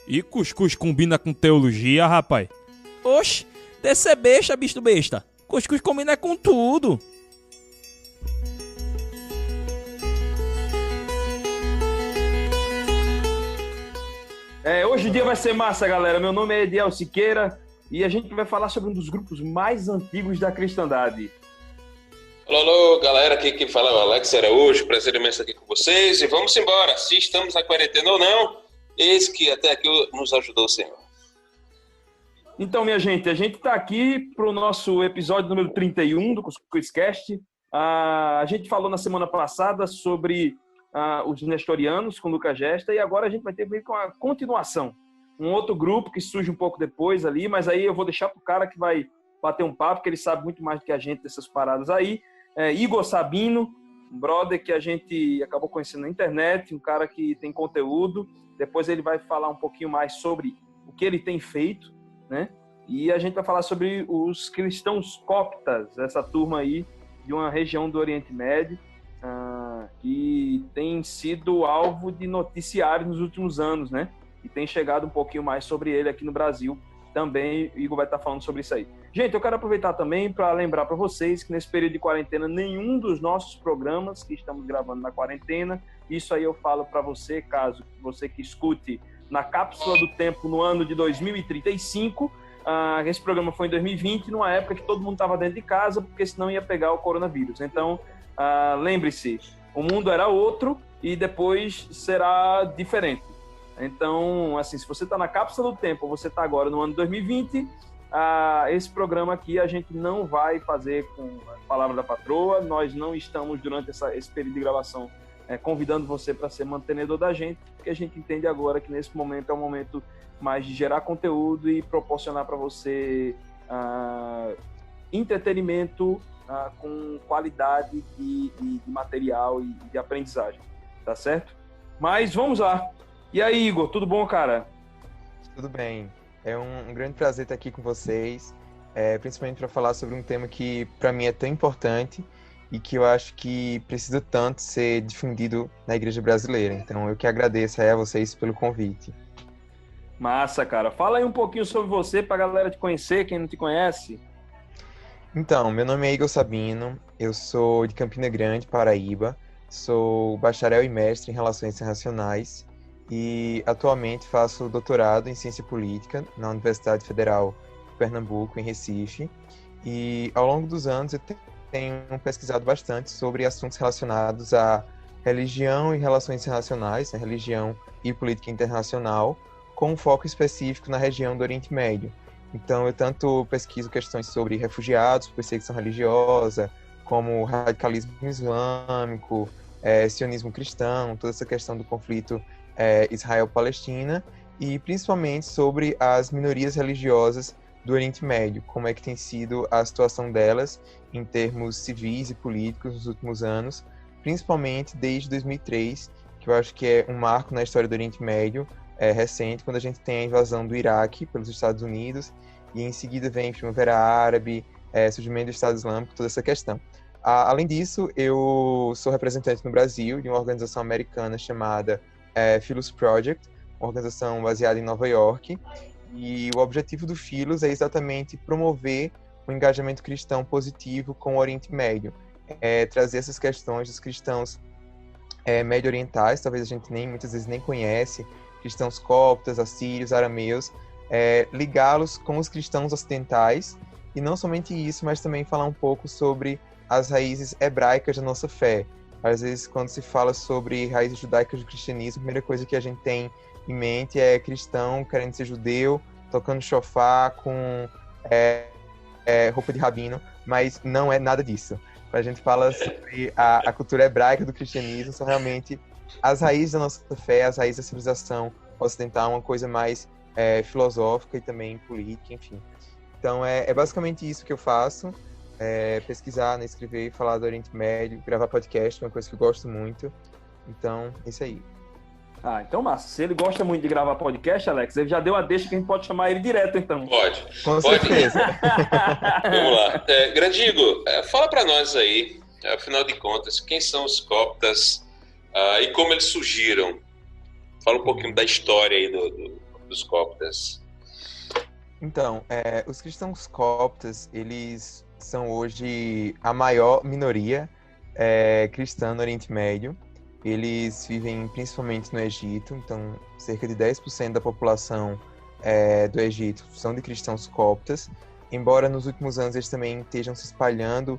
E cuscuz combina com teologia, rapaz? Oxe, desse é besta, bicho besta. Cuscuz combina com tudo. Hoje o dia vai ser massa, galera. Meu nome é Ediel Siqueira e a gente vai falar sobre um dos grupos mais antigos da cristandade. Alô, galera, aqui que fala é o Alex Araújo, prazer imenso aqui com vocês e vamos embora. Se estamos na quarentena ou não, eis que até aqui nos ajudou o Senhor. Então, minha gente, a gente está aqui para o nosso episódio número 31 do Cuscuzcast. A gente falou na semana passada sobre os nestorianos com Lucas Gesta e agora a gente vai ter meio que uma continuação. Um outro grupo que surge um pouco depois ali, mas aí eu vou deixar para o cara que vai bater um papo, que ele sabe muito mais do que a gente dessas paradas aí. Igor Sabino, um brother que a gente acabou conhecendo na internet, um cara que tem conteúdo. Depois ele vai falar um pouquinho mais sobre o que ele tem feito, né? E a gente vai falar sobre os cristãos coptas, essa turma aí de uma região do Oriente Médio, que tem sido alvo de noticiário nos últimos anos, né? E tem chegado um pouquinho mais sobre ele aqui no Brasil. Também o Igor vai estar falando sobre isso aí. Gente, eu quero aproveitar também para lembrar para vocês que nesse período de quarentena, nenhum dos nossos programas que estamos gravando na quarentena, isso aí eu falo para você, caso você que escute na cápsula do tempo no ano de 2035, esse programa foi em 2020, numa época que todo mundo estava dentro de casa, porque senão ia pegar o coronavírus. Então, lembre-se, o mundo era outro e depois será diferente. Então, assim, se você está na cápsula do tempo, ou você está agora no ano de 2020, esse programa aqui a gente não vai fazer com a palavra da patroa, nós não estamos, durante esse período de gravação, convidando você para ser mantenedor da gente, porque a gente entende agora que nesse momento é um momento mais de gerar conteúdo e proporcionar para você entretenimento com qualidade de material e de aprendizagem, tá certo? Mas vamos lá. E aí, Igor, tudo bom, cara? Tudo bem. É um grande prazer estar aqui com vocês, principalmente para falar sobre um tema que, para mim, é tão importante e que eu acho que precisa tanto ser difundido na igreja brasileira. Então, eu que agradeço a vocês pelo convite. Massa, cara. Fala aí um pouquinho sobre você para a galera te conhecer, quem não te conhece. Então, meu nome é Igor Sabino, eu sou de Campina Grande, Paraíba, sou bacharel e mestre em Relações Internacionais e atualmente faço doutorado em Ciência Política na Universidade Federal de Pernambuco, em Recife. E ao longo dos anos eu tenho pesquisado bastante sobre assuntos relacionados a religião e relações internacionais, religião e política internacional, com um foco específico na região do Oriente Médio. Então, eu tanto pesquiso questões sobre refugiados, perseguição religiosa, como radicalismo islâmico, sionismo cristão, toda essa questão do conflito Israel-Palestina, e principalmente sobre as minorias religiosas do Oriente Médio, como é que tem sido a situação delas em termos civis e políticos nos últimos anos, principalmente desde 2003, que eu acho que é um marco na história do Oriente Médio, recente, quando a gente tem a invasão do Iraque pelos Estados Unidos, e em seguida vem a Primavera Árabe, surgimento do Estado Islâmico, toda essa questão. Além disso, eu sou representante no Brasil de uma organização americana chamada Philos Project, uma organização baseada em Nova York, e o objetivo do Philos é exatamente promover o engajamento cristão positivo com o Oriente Médio, trazer essas questões dos cristãos médio-orientais, talvez a gente muitas vezes nem conhece, cristãos coptas, assírios, arameus, ligá-los com os cristãos ocidentais, e não somente isso, mas também falar um pouco sobre as raízes hebraicas da nossa fé. Às vezes, quando se fala sobre raízes judaicas do cristianismo, a primeira coisa que a gente tem em mente é cristão querendo ser judeu, tocando shofar com roupa de rabino, mas não é nada disso. Quando a gente fala sobre a cultura hebraica do cristianismo, são realmente as raízes da nossa fé, as raízes da civilização ocidental, uma coisa mais filosófica e também política, enfim. Então, é basicamente isso que eu faço, pesquisar, escrever, falar do Oriente Médio, gravar podcast, uma coisa que eu gosto muito. Então, é isso aí. Então massa. Se ele gosta muito de gravar podcast, Alex, ele já deu a deixa que a gente pode chamar ele direto, então. Pode. Com certeza. Vamos lá. Grande Igor, fala para nós aí, afinal de contas, quem são os coptas e como eles surgiram? Fala um pouquinho da história aí dos coptas? Então, os cristãos coptas, eles são hoje a maior minoria cristã no Oriente Médio. Eles vivem principalmente no Egito, então cerca de 10% da população do Egito são de cristãos coptas, embora nos últimos anos eles também estejam se espalhando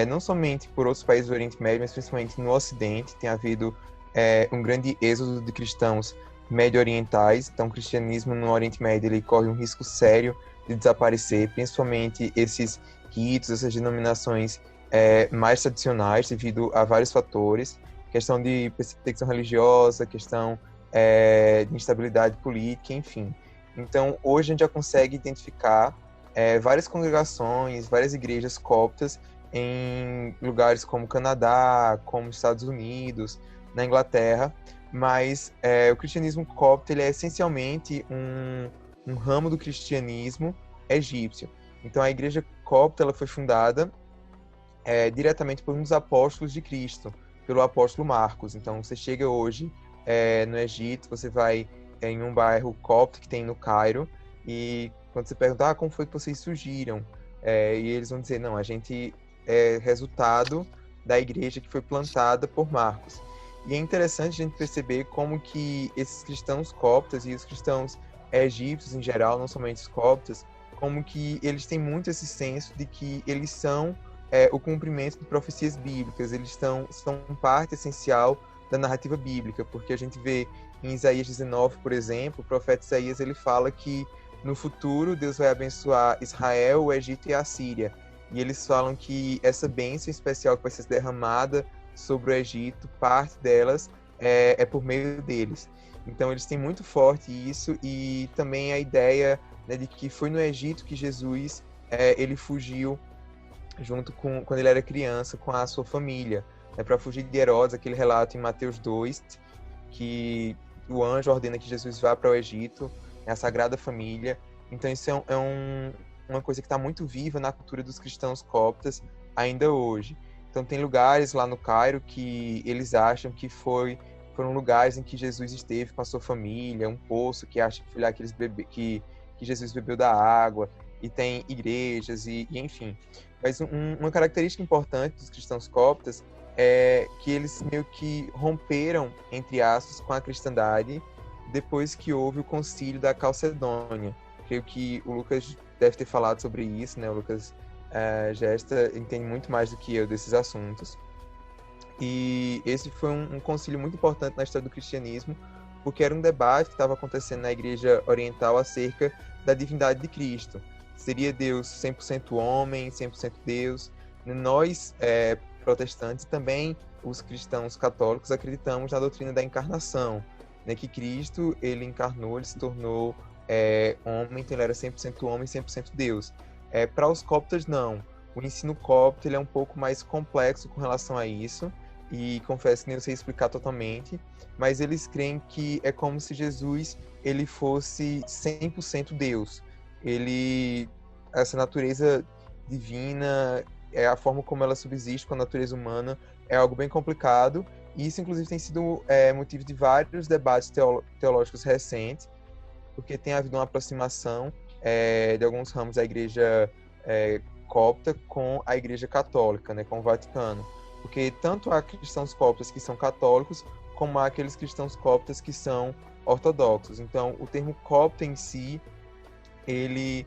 não somente por outros países do Oriente Médio, mas principalmente no Ocidente. Tem havido um grande êxodo de cristãos médio-orientais, então o cristianismo no Oriente Médio ele corre um risco sério de desaparecer, principalmente esses ritos, essas denominações mais tradicionais, devido a vários fatores, questão de perseguição religiosa, questão de instabilidade política, enfim. Então, hoje a gente já consegue identificar várias congregações, várias igrejas coptas em lugares como Canadá, como Estados Unidos, na Inglaterra, mas o cristianismo copta ele é essencialmente um ramo do cristianismo egípcio. Então, a igreja copta ela foi fundada diretamente por um dos apóstolos de Cristo, pelo apóstolo Marcos. Então, você chega hoje no Egito, você vai em um bairro copto que tem no Cairo, e quando você pergunta como foi que vocês surgiram, e eles vão dizer, não, a gente é resultado da igreja que foi plantada por Marcos. E é interessante a gente perceber como que esses cristãos coptas e os cristãos egípcios em geral, não somente os coptas, como que eles têm muito esse senso de que eles são o cumprimento de profecias bíblicas, eles são parte essencial da narrativa bíblica, porque a gente vê em Isaías 19, por exemplo, o profeta Isaías ele fala que no futuro Deus vai abençoar Israel, o Egito e a Síria, e eles falam que essa bênção especial que vai ser derramada sobre o Egito, parte delas é por meio deles. Então eles têm muito forte isso, e também a ideia, né, de que foi no Egito que Jesus ele fugiu junto com quando ele era criança com a sua família, né, para fugir de Herodes, aquele relato em Mateus 2, que o anjo ordena que Jesus vá para o Egito, né, a Sagrada Família. Então isso uma coisa que está muito viva na cultura dos cristãos coptas ainda hoje. Então tem lugares lá no Cairo que eles acham que foram lugares em que Jesus esteve com a sua família, um poço que acha que foi lá que Jesus bebeu da água, e tem igrejas e enfim. Mas uma característica importante dos cristãos coptas é que eles meio que romperam, entre aspas, com a cristandade depois que houve o concílio da Calcedônia. Creio que o Lucas deve ter falado sobre isso, né? O Lucas Gesta entende muito mais do que eu desses assuntos. E esse foi um concílio muito importante na história do cristianismo, porque era um debate que estava acontecendo na Igreja Oriental acerca da divindade de Cristo. Seria Deus 100% homem, 100% Deus? Nós, protestantes, também os cristãos católicos, acreditamos na doutrina da encarnação, né? Que Cristo, ele encarnou, ele se tornou homem, então ele era 100% homem, 100% Deus. Para os coptas, não. O ensino copto ele é um pouco mais complexo com relação a isso, e confesso que nem eu sei explicar totalmente, mas eles creem que é como se Jesus ele fosse 100% Deus. Essa natureza divina, a forma como ela subsiste com a natureza humana, é algo bem complicado, e isso inclusive tem sido motivo de vários debates teológicos recentes, porque tem havido uma aproximação de alguns ramos da igreja copta com a igreja católica, né, com o Vaticano, porque tanto há cristãos coptas que são católicos, como há aqueles cristãos coptas que são ortodoxos. Então o termo copta em si ele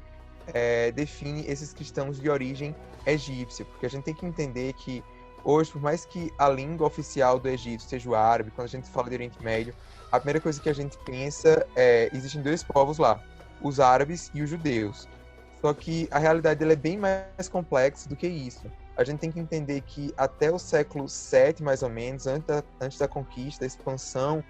define esses cristãos de origem egípcia, porque a gente tem que entender que hoje, por mais que a língua oficial do Egito seja o árabe, quando a gente fala de Oriente Médio, a primeira coisa que a gente pensa existem dois povos lá, os árabes e os judeus. Só que a realidade ela é bem mais complexa do que isso. A gente tem que entender que até o século VII, mais ou menos, antes da conquista, da expansão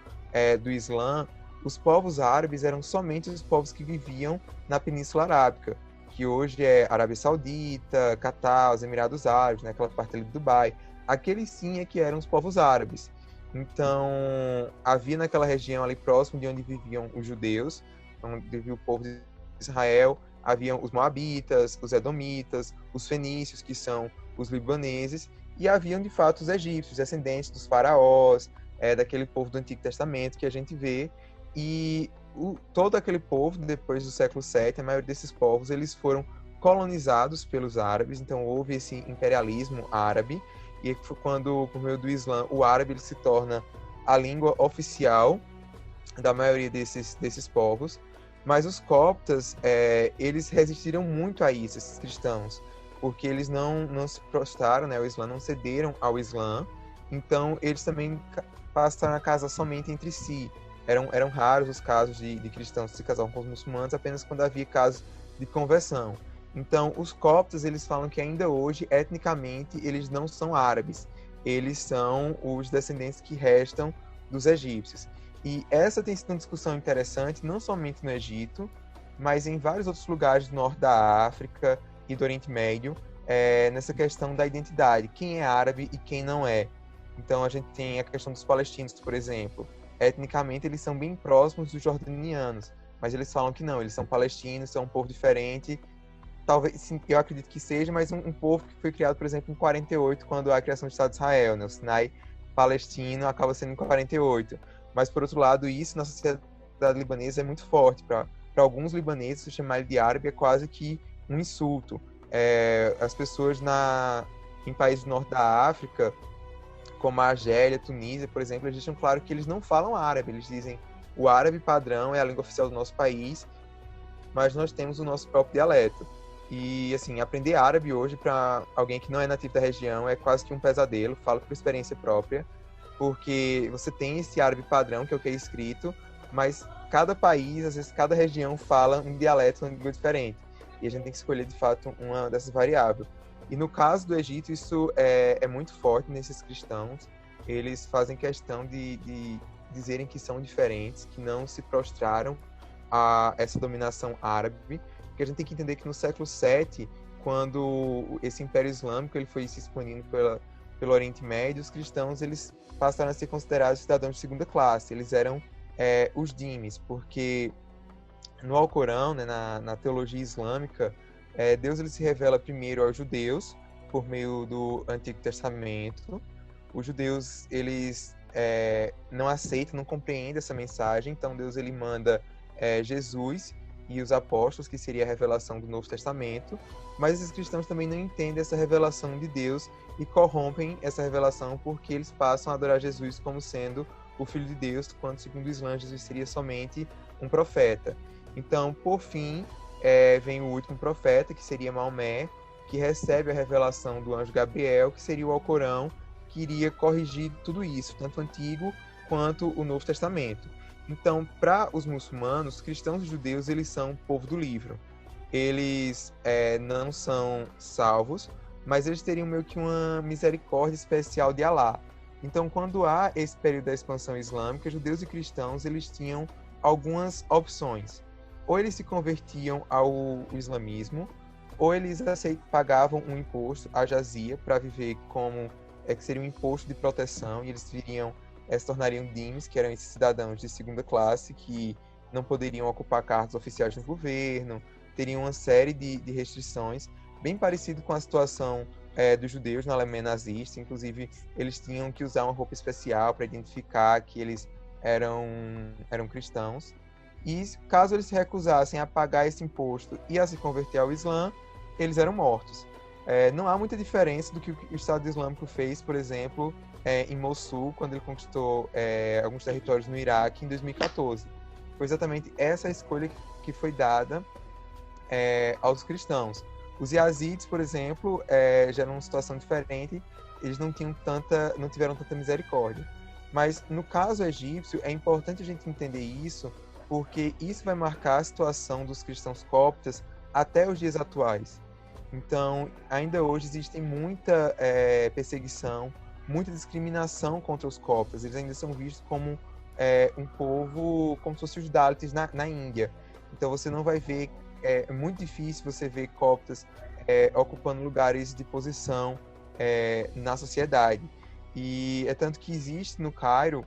do Islã, os povos árabes eram somente os povos que viviam na Península Arábica, que hoje é Arábia Saudita, Catar, os Emirados Árabes, né, aquela parte ali do Dubai. Aqueles sim é que eram os povos árabes. Então, havia naquela região ali próximo de onde viviam os judeus, onde vivia o povo de Israel, haviam os moabitas, os edomitas, os fenícios, que são os libaneses, e haviam de fato os egípcios, descendentes dos faraós, daquele povo do Antigo Testamento que a gente vê. E todo aquele povo, depois do século VII, a maioria desses povos, eles foram colonizados pelos árabes, então houve esse imperialismo árabe, e foi quando, por meio do Islã, o árabe ele se torna a língua oficial da maioria desses povos. Mas os coptas, eles resistiram muito a isso, esses cristãos, porque eles não se prostraram, né, ao Islã, não cederam ao Islã, então eles também passaram a casar somente entre si. Eram raros os casos de cristãos que se casavam com os muçulmanos, apenas quando havia casos de conversão. Então, os coptas, eles falam que ainda hoje, etnicamente, eles não são árabes. Eles são os descendentes que restam dos egípcios. E essa tem sido uma discussão interessante, não somente no Egito, mas em vários outros lugares do norte da África e do Oriente Médio, nessa questão da identidade, quem é árabe e quem não é. Então, a gente tem a questão dos palestinos, por exemplo. Etnicamente, eles são bem próximos dos jordanianos, mas eles falam que não, eles são palestinos, são um povo diferente. Talvez, sim, eu acredito que seja, mas um povo que foi criado, por exemplo, em 48, quando há a criação do Estado de Israel, né? O Sinai palestino acaba sendo em 48. Mas, por outro lado, isso na sociedade libanesa é muito forte. Para alguns libaneses, chamar ele de árabe é quase que um insulto. As pessoas em países do norte da África, como a Argélia, Tunísia, por exemplo, eles deixam claro que eles não falam árabe. Eles dizem o árabe padrão é a língua oficial do nosso país, mas nós temos o nosso próprio dialeto. E, assim, aprender árabe hoje para alguém que não é nativo da região é quase que um pesadelo, falo por experiência própria, porque você tem esse árabe padrão, que é o que é escrito, mas cada país, às vezes cada região fala um dialeto, uma língua diferente. E a gente tem que escolher, de fato, uma dessas variáveis. E no caso do Egito, isso é muito forte nesses cristãos. Eles fazem questão de dizerem que são diferentes, que não se prostraram a essa dominação árabe, porque a gente tem que entender que no século VII, quando esse Império Islâmico ele foi se expandindo pelo Oriente Médio, os cristãos eles passaram a ser considerados cidadãos de segunda classe. Eles eram os dhimis, porque no Alcorão, né, na teologia islâmica, Deus ele se revela primeiro aos judeus por meio do Antigo Testamento. Os judeus eles não aceitam, não compreendem essa mensagem, então Deus ele manda Jesus e os apóstolos, que seria a revelação do Novo Testamento, mas esses cristãos também não entendem essa revelação de Deus e corrompem essa revelação porque eles passam a adorar Jesus como sendo o Filho de Deus, quando, segundo o Islã, Jesus seria somente um profeta. Então, por fim, vem o último profeta, que seria Maomé, que recebe a revelação do anjo Gabriel, que seria o Alcorão, que iria corrigir tudo isso, tanto o Antigo quanto o Novo Testamento. Então, para os muçulmanos, cristãos e judeus, eles são o povo do livro. Eles não são salvos, mas eles teriam meio que uma misericórdia especial de Alá. Então, quando há esse período da expansão islâmica, judeus e cristãos, eles tinham algumas opções. Ou eles se convertiam ao islamismo, ou eles pagavam um imposto, a jazia, para viver como que seria um imposto de proteção, e eles se tornariam dhimis, que eram esses cidadãos de segunda classe, que não poderiam ocupar cargos oficiais no governo, teriam uma série de restrições, bem parecido com a situação dos judeus na Alemanha nazista. Inclusive, eles tinham que usar uma roupa especial para identificar que eles eram cristãos. E caso eles se recusassem a pagar esse imposto e a se converter ao Islã, eles eram mortos. Não há muita diferença do que o Estado Islâmico fez, por exemplo, em Mossul, quando ele conquistou alguns territórios no Iraque em 2014. Foi exatamente essa a escolha que foi dada aos cristãos. Os Yazidis, por exemplo, já eram uma situação diferente, eles não tiveram tanta misericórdia. Mas no caso egípcio, é importante a gente entender isso, porque isso vai marcar a situação dos cristãos coptas até os dias atuais. Então, ainda hoje existe muita perseguição, muita discriminação contra os coptas. Eles ainda são vistos como um povo, como se fossem os Dalits na Índia. Então, você não vai ver, é muito difícil você ver coptas ocupando lugares de posição na sociedade. E é tanto que existe no Cairo,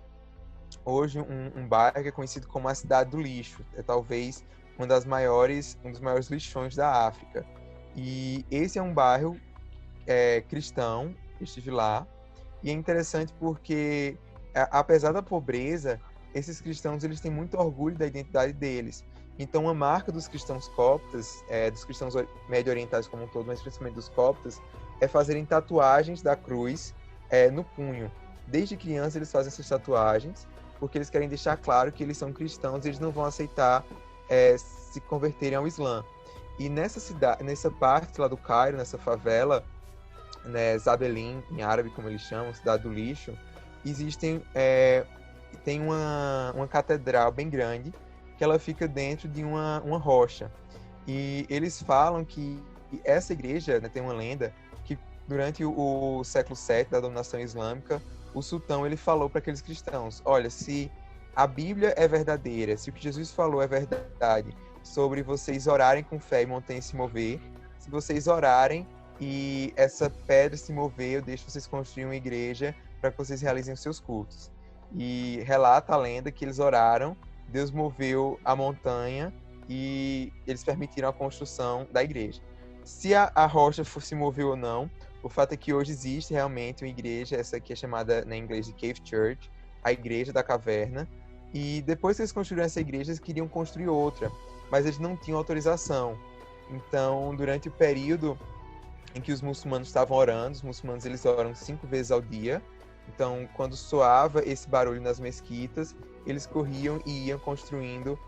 hoje, um bairro que é conhecido como a Cidade do Lixo. É talvez um dos maiores lixões da África. E esse é um bairro cristão, eu estive lá, e é interessante porque, apesar da pobreza, esses cristãos eles têm muito orgulho da identidade deles. Então, uma marca dos cristãos coptas, dos cristãos médio orientais como um todo, mas principalmente dos coptas, é fazerem tatuagens da cruz no punho. Desde criança eles fazem essas tatuagens, porque eles querem deixar claro que eles são cristãos e eles não vão aceitar se converterem ao Islã. E nessa parte lá do Cairo, nessa favela, né, Zabelim, em árabe como eles chamam, cidade do lixo, tem uma catedral bem grande, que ela fica dentro de uma rocha. E eles falam que essa igreja, né, tem uma lenda, que durante o século VII da dominação islâmica, o sultão ele falou para aqueles cristãos, olha, se a Bíblia é verdadeira, se o que Jesus falou é verdade, sobre vocês orarem com fé e montanhas se mover, se vocês orarem e essa pedra se mover, eu deixo vocês construir uma igreja para que vocês realizem os seus cultos. E relata a lenda que eles oraram, Deus moveu a montanha e eles permitiram a construção da igreja. Se a rocha se moveu ou não, o fato é que hoje existe realmente uma igreja, essa aqui é chamada em inglês de Cave Church, a igreja da caverna, e depois que eles construíram essa igreja, eles queriam construir outra, mas eles não tinham autorização. Então, durante o período em que os muçulmanos estavam orando, os muçulmanos eles oram 5 vezes ao dia, então quando soava esse barulho nas mesquitas, eles corriam e iam construindo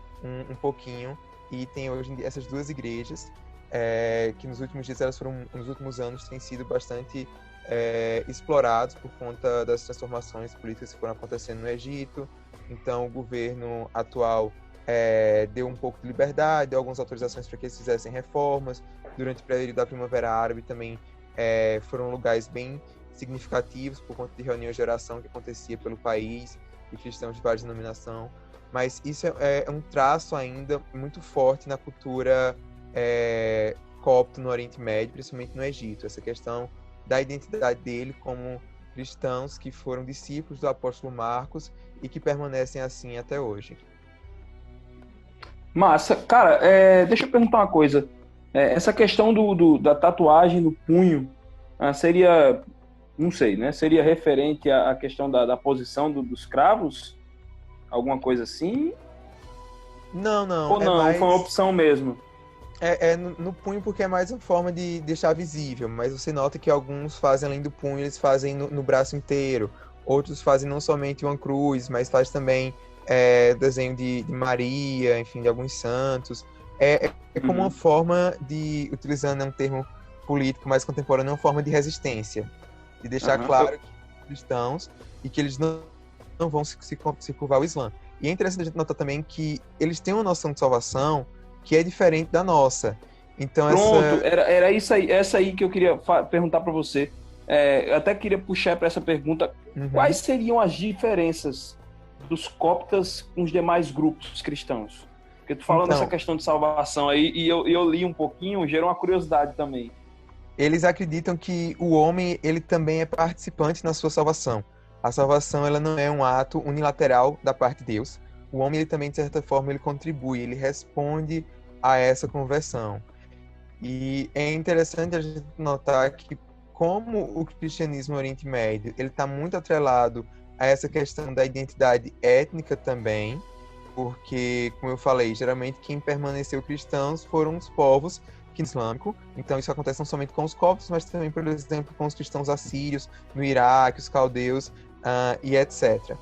um pouquinho, e tem hoje essas 2 igrejas, que nos últimos dias, nos últimos anos, têm sido bastante explorados por conta das transformações políticas que foram acontecendo no Egito. Então o governo atual deu um pouco de liberdade, deu algumas autorizações para que eles fizessem reformas. Durante o período da Primavera Árabe também foram lugares bem significativos por conta de reuniões de oração que acontecia pelo país, de cristãos de várias denominações. Mas isso é um traço ainda muito forte na cultura copta no Oriente Médio, principalmente no Egito, essa questão da identidade dele como cristãos que foram discípulos do apóstolo Marcos e que permanecem assim até hoje. Massa. Cara, deixa eu perguntar uma coisa. Essa questão da tatuagem no punho seria, não sei, né? Seria referente à questão da posição dos cravos? Alguma coisa assim? Não. Ou não, foi uma opção mesmo? No punho porque é mais uma forma de deixar visível, mas você nota que alguns fazem além do punho, eles fazem no braço inteiro. Outros fazem não somente uma cruz, mas faz também desenho de Maria, enfim, de alguns santos. Como uma forma de, utilizando um termo político mais contemporâneo, uma forma de resistência. De deixar claro que são cristãos e que eles não vão se curvar ao Islã. E é interessante a gente notar também que eles têm uma noção de salvação que é diferente da nossa. Então, pronto, era isso aí, essa aí que eu queria perguntar para você. Eu até queria puxar para essa pergunta. Quais seriam as diferenças dos coptas com os demais grupos cristãos? Porque tu falando dessa questão de salvação aí, e eu li um pouquinho, gerou uma curiosidade também. Eles acreditam que o homem, ele também é participante na sua salvação. A salvação, ela não é um ato unilateral da parte de Deus. O homem, ele também, de certa forma, ele contribui, ele responde a essa conversão. E é interessante a gente notar que como o cristianismo no Oriente Médio, ele está muito atrelado a essa questão da identidade étnica também, porque, como eu falei, geralmente quem permaneceu cristãos foram os povos islâmicos. Então isso acontece não somente com os coptos, mas também, por exemplo, com os cristãos assírios no Iraque, os caldeus e etc.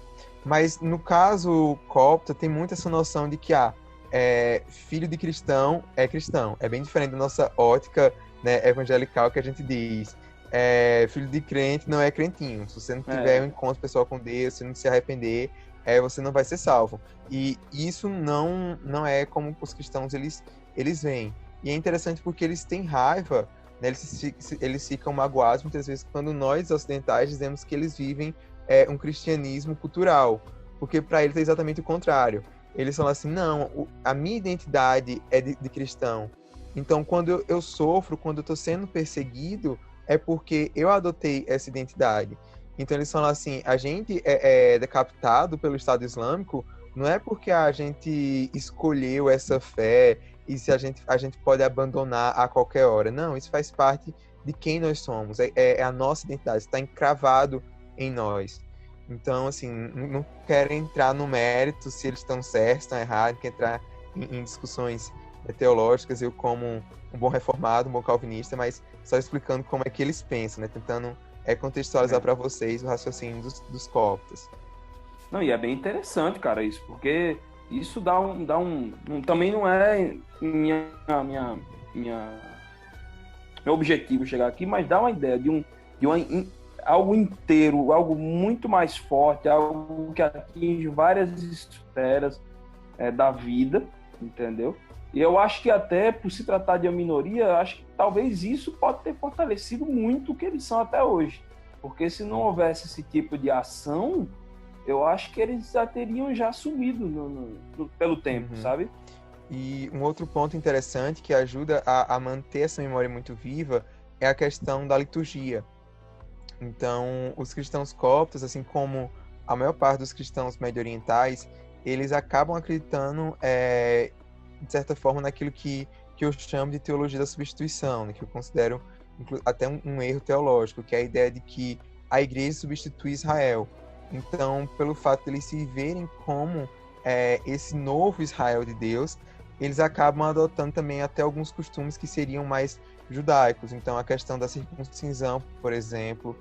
Mas no caso copta, tem muito essa noção de que filho de cristão é cristão. É bem diferente da nossa ótica, né, evangelical, que a gente diz filho de crente não é crentinho. Se você não tiver um encontro pessoal com Deus, se não se arrepender, você não vai ser salvo. E isso não é como os cristãos eles veem. E é interessante porque eles têm raiva, né, eles ficam magoados muitas vezes quando nós ocidentais dizemos que eles vivem um cristianismo cultural, porque para eles é exatamente o contrário. Eles falam assim, não, a minha identidade é de cristão. Então, quando eu sofro, quando eu estou sendo perseguido, é porque eu adotei essa identidade. Então, eles falam assim, a gente é decapitado pelo Estado Islâmico, não é porque a gente escolheu essa fé e se a gente pode abandonar a qualquer hora. Não, isso faz parte de quem nós somos, é a nossa identidade, está encravado em nós. Então, assim, não quero entrar no mérito se eles estão certos, estão errados, quero entrar em discussões teológicas, eu como um bom reformado, um bom calvinista, mas só explicando como é que eles pensam, né? Tentando contextualizar para vocês o raciocínio dos coptas. Não, e é bem interessante, cara, isso, porque isso também não é meu objetivo chegar aqui, mas dá uma ideia algo inteiro, algo muito mais forte, algo que atinge várias esferas da vida, entendeu? E eu acho que até, por se tratar de uma minoria, acho que talvez isso pode ter fortalecido muito o que eles são até hoje. Porque se não houvesse esse tipo de ação, eu acho que eles já teriam sumido pelo tempo, sabe? E um outro ponto interessante que ajuda a manter essa memória muito viva é a questão da liturgia. Então, os cristãos coptos, assim como a maior parte dos cristãos médio-orientais, eles acabam acreditando, de certa forma, naquilo que eu chamo de teologia da substituição, né? Que eu considero até um erro teológico, que é a ideia de que a igreja substitui Israel. Então, pelo fato de eles se verem como esse novo Israel de Deus, eles acabam adotando também até alguns costumes que seriam mais judaicos. Então, a questão da circuncisão, por exemplo,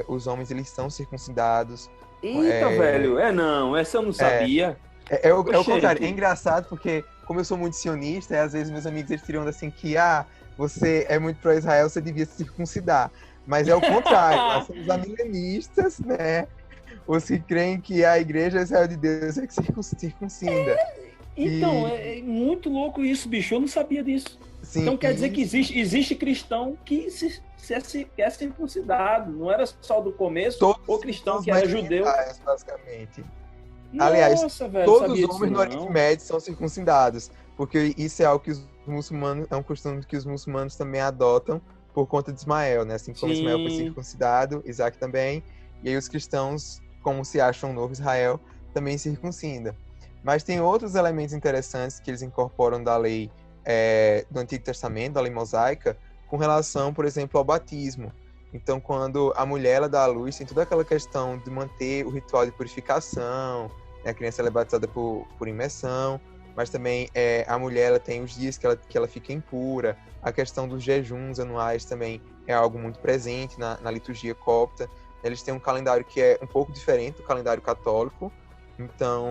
os homens eles são circuncidados. Eita, velho, não, essa eu não sabia. É o contrário, é engraçado porque, como eu sou muito sionista, às vezes meus amigos eles teriam assim que, você é muito pró-Israel, você devia se circuncidar. Mas é o contrário, nós somos amilenistas, né? Os que creem que a igreja é Israel de Deus é que se circuncida. Então, é muito louco isso, bicho, eu não sabia disso. Sim, então quer dizer que existe cristão que é circuncidado, não era só do começo, o cristão que era judeu. Basicamente. Nossa, aliás, velho, todos os homens no Oriente Médio são circuncidados, porque isso é algo que os muçulmanos, é um costume que os muçulmanos também adotam por conta de Ismael, né? Assim como Ismael foi circuncidado, Isaac também, e aí os cristãos, como se acham um novo Israel, também circuncidam. Mas tem outros elementos interessantes que eles incorporam da lei do Antigo Testamento, da lei mosaica, com relação, por exemplo, ao batismo. Então, quando a mulher ela dá à luz, tem toda aquela questão de manter o ritual de purificação, né? A criança ela é batizada por imersão, mas também a mulher ela tem os dias que ela fica impura. A questão dos jejuns anuais também é algo muito presente na liturgia copta. Eles têm um calendário que é um pouco diferente do calendário católico. Então,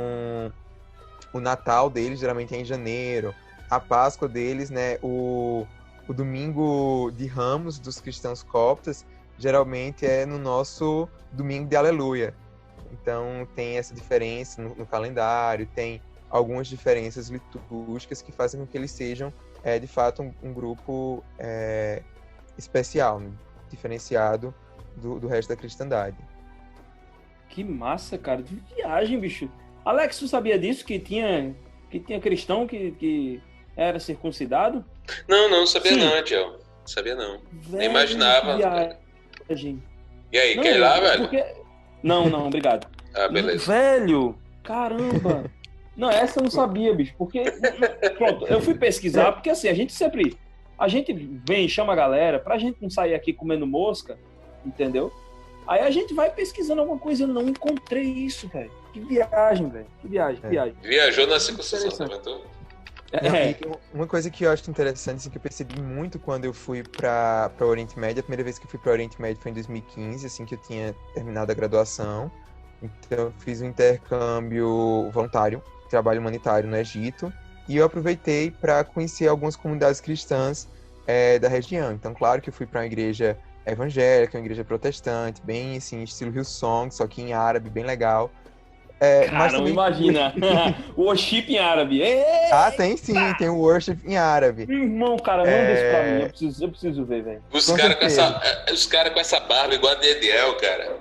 o Natal deles geralmente é em janeiro. A Páscoa deles, né, o domingo de Ramos dos cristãos coptas, geralmente é no nosso domingo de Aleluia. Então, tem essa diferença no calendário, tem algumas diferenças litúrgicas que fazem com que eles sejam, de fato, um grupo especial, né, diferenciado do resto da cristandade. Que massa, cara. Que viagem, bicho. Alex, tu sabia disso? Que tinha cristão que era circuncidado? Não sabia. Sim. Não, Joe. Sabia não. Velho, nem imaginava. Viagem. E aí, quer ir lá, velho? Porque... Não, obrigado. Beleza. Velho, caramba. Não, essa eu não sabia, bicho. Porque, pronto, eu fui pesquisar, porque assim, a gente vem, chama a galera, pra gente não sair aqui comendo mosca, entendeu? Aí a gente vai pesquisando alguma coisa, eu não encontrei isso, velho. Que viagem, velho. Que viagem. Viajou na circuncisão, tá vendo? Uma coisa que eu acho interessante, assim, que eu percebi muito quando eu fui para o Oriente Médio, a primeira vez que eu fui para o Oriente Médio foi em 2015, assim que eu tinha terminado a graduação. Então eu fiz um intercâmbio voluntário, trabalho humanitário no Egito, e eu aproveitei para conhecer algumas comunidades cristãs da região. Então, claro que eu fui para uma igreja evangélica, uma igreja protestante, bem assim, estilo Hillsong, só que em árabe, bem legal. Cara, não imagina. Worship em árabe. Tem sim, tem o worship em árabe. Irmão, cara, manda isso pra mim. Eu preciso ver, velho. Os caras com essa barba igual a de Ediel, cara.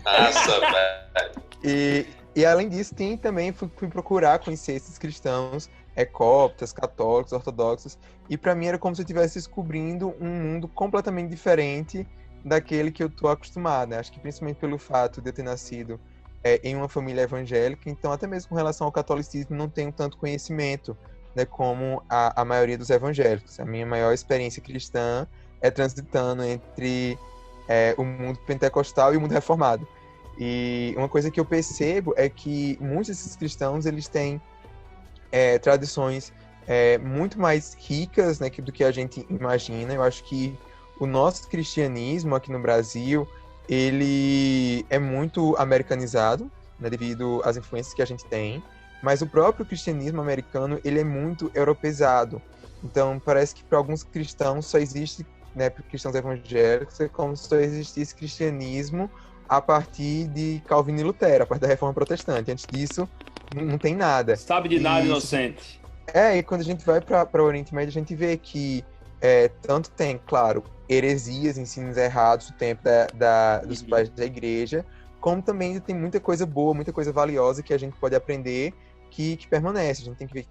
Nossa, velho. E além disso, tem também, fui procurar conhecer esses cristãos coptas, católicos, ortodoxos. E pra mim era como se eu estivesse descobrindo um mundo completamente diferente daquele que eu tô acostumado, né? Acho que principalmente pelo fato de eu ter nascido em uma família evangélica, então até mesmo com relação ao catolicismo não tenho tanto conhecimento, né, como a maioria dos evangélicos. A minha maior experiência cristã é transitando entre o mundo pentecostal e o mundo reformado. E uma coisa que eu percebo é que muitos desses cristãos, eles têm tradições muito mais ricas, né, do que a gente imagina. Eu acho que o nosso cristianismo aqui no Brasil, ele é muito americanizado, né, devido às influências que a gente tem, mas o próprio cristianismo americano, ele é muito europeizado. Então, parece que para alguns cristãos só existe, né, para cristãos evangélicos, é como se só existisse cristianismo a partir de Calvino e Lutero, a partir da Reforma Protestante. Antes disso, não tem nada. Sabe de nada, inocente. E quando a gente vai para o Oriente Médio, a gente vê que tanto tem, claro, heresias, ensinos errados do tempo dos pais da igreja, como também tem muita coisa boa, muita coisa valiosa que a gente pode aprender que permanece. A gente tem que ver,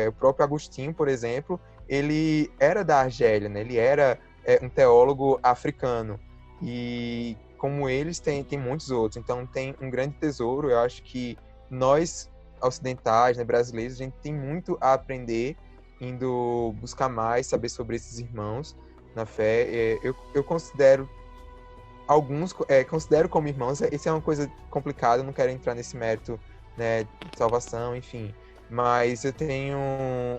o próprio Agostinho, por exemplo, ele era da Argélia, né? Ele era um teólogo africano. E como eles, tem muitos outros. Então tem um grande tesouro. Eu acho que nós, ocidentais, né, brasileiros, a gente tem muito a aprender, indo buscar mais, saber sobre esses irmãos na fé. Eu considero alguns, considero como irmãos. Isso é uma coisa complicada, eu não quero entrar nesse mérito, né, de salvação, enfim. Mas eu tenho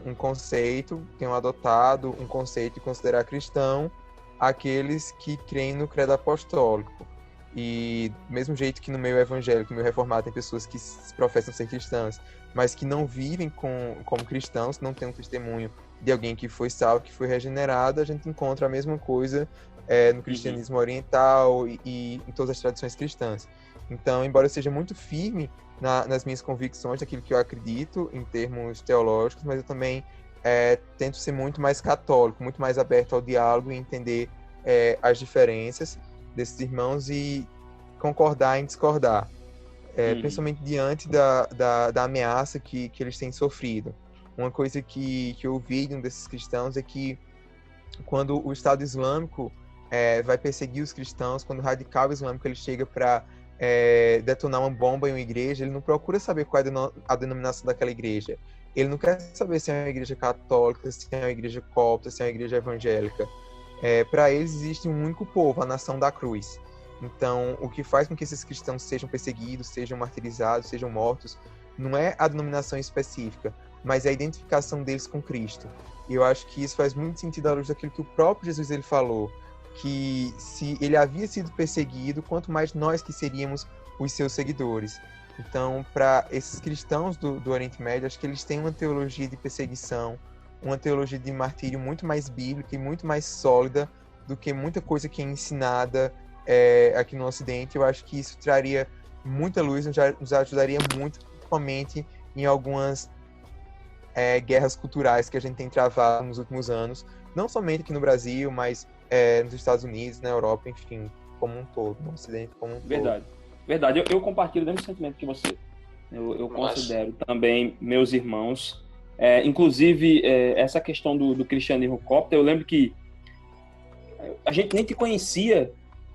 um conceito, tenho adotado um conceito de considerar cristão aqueles que creem no credo apostólico. E do mesmo jeito que no meio evangélico, no meio reformado, tem pessoas que se professam ser cristãs, mas que não vivem como cristãos, não têm um testemunho de alguém que foi salvo, que foi regenerado, a gente encontra a mesma coisa no cristianismo oriental e em todas as tradições cristãs. Então, embora eu seja muito firme nas minhas convicções, daquilo que eu acredito em termos teológicos, mas eu também tento ser muito mais católico, muito mais aberto ao diálogo e entender as diferenças desses irmãos e concordar em discordar, principalmente diante da ameaça que eles têm sofrido. Uma coisa que eu vi de um desses cristãos é que quando o Estado Islâmico vai perseguir os cristãos, quando o radical islâmico ele chega para detonar uma bomba em uma igreja, ele não procura saber qual é a denominação daquela igreja. Ele não quer saber se é uma igreja católica, se é uma igreja copta, se é uma igreja evangélica. Para eles existe um único povo, a nação da cruz. Então, o que faz com que esses cristãos sejam perseguidos, sejam martirizados, sejam mortos, não é a denominação específica, mas é a identificação deles com Cristo. E eu acho que isso faz muito sentido à luz daquilo que o próprio Jesus ele falou, que se ele havia sido perseguido, quanto mais nós que seríamos os seus seguidores. Então, para esses cristãos do Oriente Médio, acho que eles têm uma teologia de perseguição, uma teologia de martírio muito mais bíblica e muito mais sólida do que muita coisa que é ensinada aqui no Ocidente. Eu acho que isso traria muita luz, nos ajudaria muito, principalmente em algumas guerras culturais que a gente tem travado nos últimos anos, não somente aqui no Brasil, mas nos Estados Unidos, na Europa, enfim, como um todo, no Ocidente como um todo. Verdade. Eu compartilho o mesmo sentimento que você. Eu considero também meus irmãos. Inclusive, essa questão do cristianismo copta, eu lembro que a gente nem te conhecia,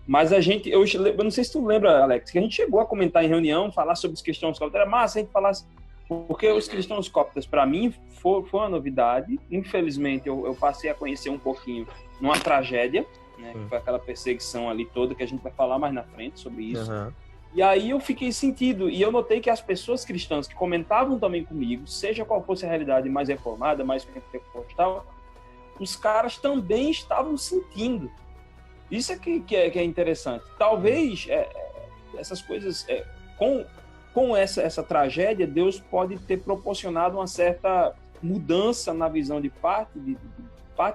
mas eu não sei se tu lembra, Alex, que a gente chegou a comentar em reunião, falar sobre os cristãos coptas. Era massa a gente falasse, porque os cristãos coptas, para mim, foi uma novidade. Infelizmente, eu passei a conhecer um pouquinho numa tragédia, né? Que foi aquela perseguição ali toda, que a gente vai falar mais na frente sobre isso. Uhum. E aí eu fiquei sentido, e eu notei que as pessoas cristãs que comentavam também comigo, seja qual fosse a realidade mais reformada, mais pentecostal, os caras também estavam sentindo. Isso é que é interessante. Talvez essas coisas, com essa tragédia, Deus pode ter proporcionado uma certa mudança na visão de parte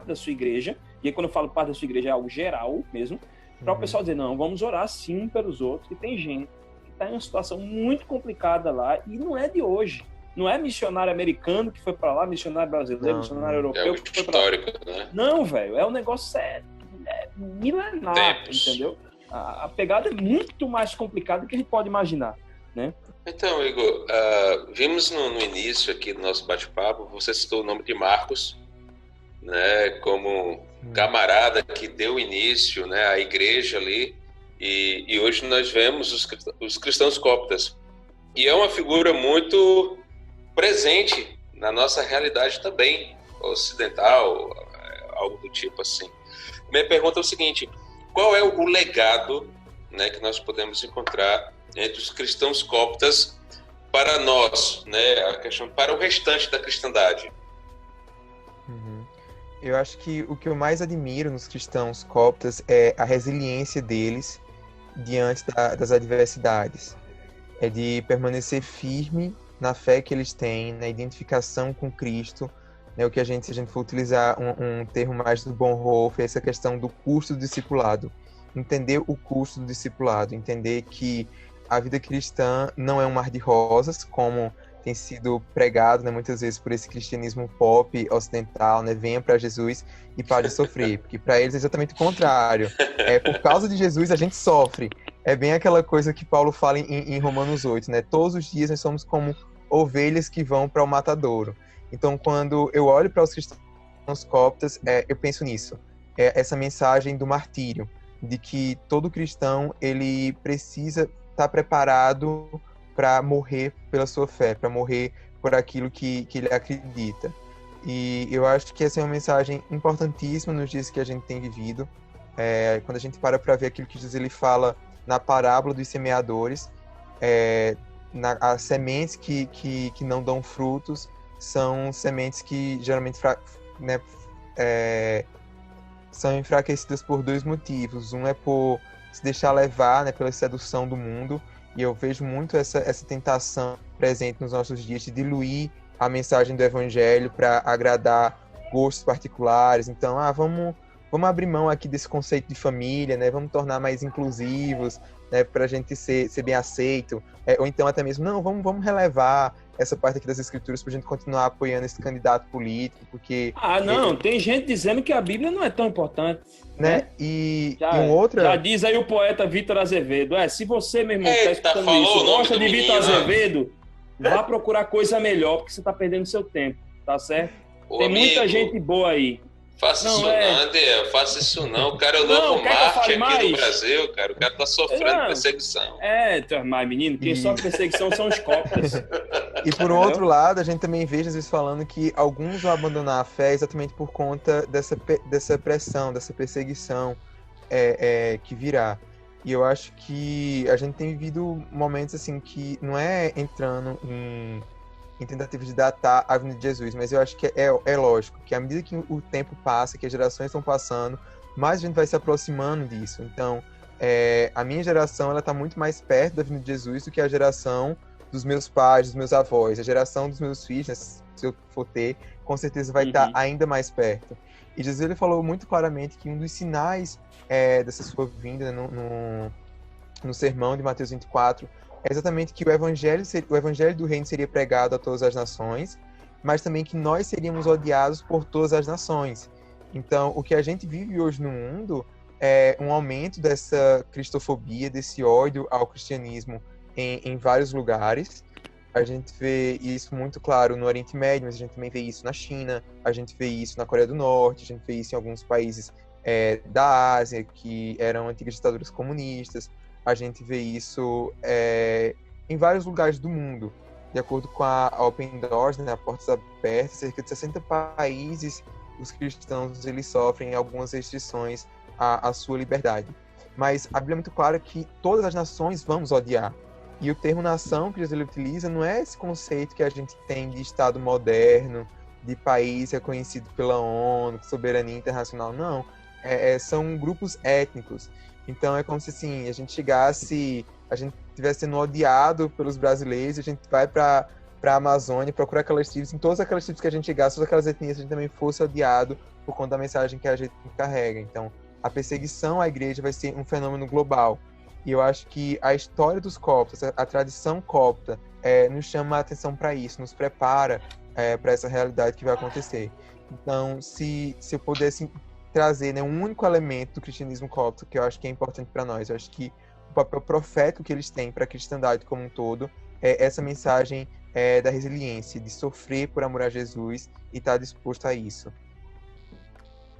da sua igreja. E aí, quando eu falo parte da sua igreja, é algo geral mesmo, para o pessoal dizer, não, vamos orar sim um pelos outros, que tem gente que está em uma situação muito complicada lá, e não é de hoje. Não é missionário americano que foi para lá, missionário brasileiro, missionário europeu que foi para lá. Né? Não, velho, é um negócio milenar, entendeu? A pegada é muito mais complicada do que a gente pode imaginar, né? Então, Igor, vimos no início aqui do nosso bate-papo, você citou o nome de Marcos, né, como camarada que deu início, né, à igreja ali, e hoje nós vemos os cristãos coptas. E é uma figura muito presente na nossa realidade também, ocidental, algo do tipo assim. Minha pergunta é o seguinte, qual é o legado, né, que nós podemos encontrar entre os cristãos coptas para nós, né? A questão para o restante da cristandade. Uhum. Eu acho que o que eu mais admiro nos cristãos coptas é a resiliência deles diante das adversidades. É de permanecer firme na fé que eles têm, na identificação com Cristo, né? O que se a gente for utilizar um termo mais do Bonhoeffer, essa questão do custo do discipulado. Entender o custo do discipulado, entender que a vida cristã não é um mar de rosas, como tem sido pregado, né, muitas vezes por esse cristianismo pop ocidental, né? Venha para Jesus e pare de sofrer, porque para eles é exatamente o contrário. Por causa de Jesus a gente sofre. É bem aquela coisa que Paulo fala em Romanos 8, né? Todos os dias nós somos como ovelhas que vão para o matadouro. Então, quando eu olho para os cristãos coptas, eu penso nisso. Essa mensagem do martírio, de que todo cristão ele precisa estar preparado para morrer pela sua fé, para morrer por aquilo que ele acredita. E eu acho que essa é uma mensagem importantíssima nos dias que a gente tem vivido. Quando a gente para ver aquilo que Jesus ele fala na parábola dos semeadores, as sementes que não dão frutos são sementes que geralmente são enfraquecidas por dois motivos. Um é por se deixar levar, né, pela sedução do mundo, e eu vejo muito essa tentação presente nos nossos dias de diluir a mensagem do evangelho para agradar gostos particulares. Então, vamos abrir mão aqui desse conceito de família, né? Vamos tornar mais inclusivos, né, para a gente ser bem aceito. Ou então até mesmo, não, vamos relevar essa parte aqui das escrituras para a gente continuar apoiando esse candidato político, porque... tem gente dizendo que a Bíblia não é tão importante. Né? Já diz aí o poeta Vitor Azevedo. Se você, meu irmão, está escutando isso, gosta de Vitor Azevedo, vá procurar coisa melhor, porque você está perdendo seu tempo, tá certo? Tem muita gente boa aí. Faça isso não, André. Faça isso não. O cara é o novo Marte aqui no Brasil, cara. O cara tá sofrendo perseguição. Mas menino, quem sofre perseguição são os coptas. E por outro lado, a gente também vê Jesus falando que alguns vão abandonar a fé exatamente por conta dessa pressão, dessa perseguição que virá. E eu acho que a gente tem vivido momentos assim que não é entrando em tentativa de datar a vinda de Jesus, mas eu acho que é lógico que à medida que o tempo passa, que as gerações estão passando, mais a gente vai se aproximando disso. Então, a minha geração ela está muito mais perto da vinda de Jesus do que a geração dos meus pais, dos meus avós. A geração dos meus filhos, né, se eu for ter, com certeza vai estar ainda mais perto. E Jesus ele falou muito claramente que um dos sinais dessa sua vinda, né, no sermão de Mateus 24, é exatamente que o evangelho do reino seria pregado a todas as nações, mas também que nós seríamos odiados por todas as nações. Então, o que a gente vive hoje no mundo é um aumento dessa cristofobia, desse ódio ao cristianismo em vários lugares. A gente vê isso muito claro no Oriente Médio, mas a gente também vê isso na China, a gente vê isso na Coreia do Norte, a gente vê isso em alguns países da Ásia, que eram antigas ditaduras comunistas. A gente vê isso em vários lugares do mundo. De acordo com a Open Doors, né, a Portas Abertas, cerca de 60 países, os cristãos eles sofrem algumas restrições à sua liberdade. Mas a Bíblia é muito clara que todas as nações vamos odiar. E o termo nação que Jesus utiliza não é esse conceito que a gente tem de Estado moderno, de país reconhecido pela ONU, soberania internacional, não. São grupos étnicos. Então é como se assim, a gente estivesse sendo odiado pelos brasileiros, a gente vai para a Amazônia, procura aquelas tribos, em todas aquelas tribos que a gente chegasse, todas aquelas etnias, a gente também fosse odiado por conta da mensagem que a gente carrega. Então, a perseguição à igreja vai ser um fenômeno global. E eu acho que a história dos coptas, a tradição copta, nos chama a atenção para isso, nos prepara para essa realidade que vai acontecer. Então, se eu pudesse trazer, né, um único elemento do cristianismo copta que eu acho que é importante para nós, eu acho que o papel profético que eles têm para a cristandade como um todo é essa mensagem da resiliência, de sofrer por amor a Jesus e estar disposto a isso.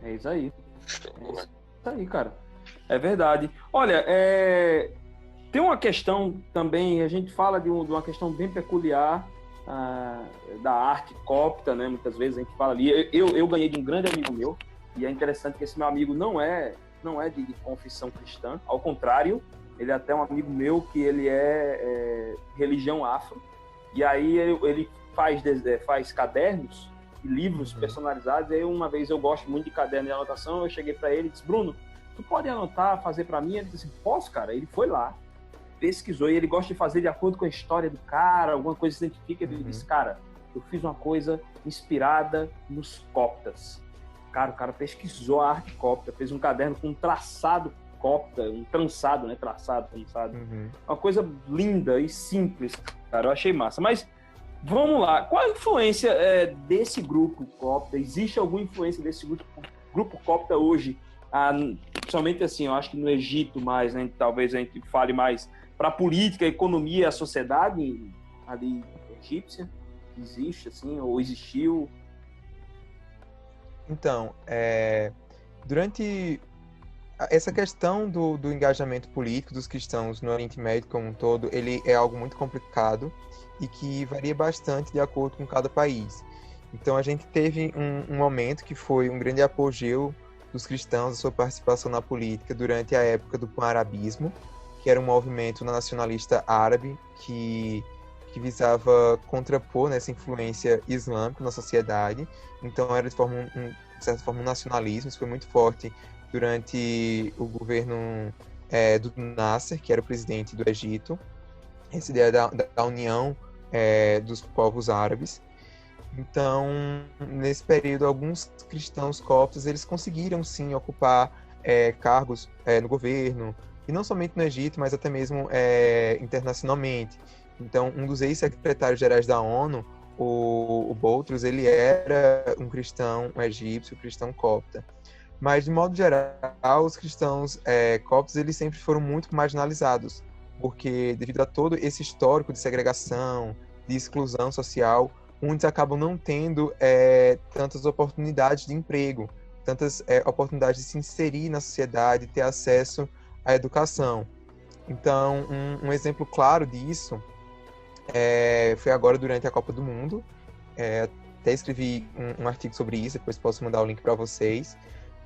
É isso aí. É isso aí, cara. É verdade. Olha, tem uma questão também, a gente fala de uma questão bem peculiar da arte copta, né? Muitas vezes a gente fala ali. Eu ganhei de um grande amigo meu, e é interessante que esse meu amigo não é de confissão cristã, ao contrário, ele é até um amigo meu que ele é religião afro, e aí ele faz cadernos e livros personalizados. E aí uma vez, eu gosto muito de caderno de anotação, eu cheguei para ele e disse: Bruno, tu pode anotar, fazer para mim? Ele disse assim: posso, cara. Ele foi lá, pesquisou, e ele gosta de fazer de acordo com a história do cara, alguma coisa se identifica. Ele disse: cara, eu fiz uma coisa inspirada nos coptas. Cara, o cara pesquisou a arte copta, fez um caderno com um traçado copta, um trançado, né? Traçado. Uma coisa linda e simples, cara. Eu achei massa. Mas vamos lá. Qual a influência desse grupo copta? Existe alguma influência desse grupo copta hoje? Principalmente assim, eu acho que no Egito mais, né? Talvez a gente fale mais para a política, a economia, a sociedade ali egípcia. Existe, assim, ou existiu? Então, durante essa questão do engajamento político dos cristãos no Oriente Médio como um todo, ele é algo muito complicado e que varia bastante de acordo com cada país. Então, a gente teve um momento que foi um grande apogeu dos cristãos, a sua participação na política durante a época do pan-arabismo, que era um movimento nacionalista árabe que visava contrapor essa influência islâmica na sociedade. Então era de certa forma um nacionalismo. Isso foi muito forte durante o governo do Nasser, que era o presidente do Egito. Essa ideia da união dos povos árabes. Então, nesse período, alguns cristãos coptos eles conseguiram sim ocupar cargos no governo, e não somente no Egito, mas até mesmo internacionalmente. Então, um dos ex-secretários gerais da ONU, o Boutros, ele era um cristão egípcio, um cristão copta. Mas, de modo geral, os cristãos coptos eles sempre foram muito marginalizados, porque devido a todo esse histórico de segregação, de exclusão social, muitos acabam não tendo tantas oportunidades de emprego, tantas oportunidades de se inserir na sociedade, ter acesso à educação. Então, um exemplo claro disso foi agora durante a Copa do Mundo. Até escrevi um artigo sobre isso, depois posso mandar o link para vocês,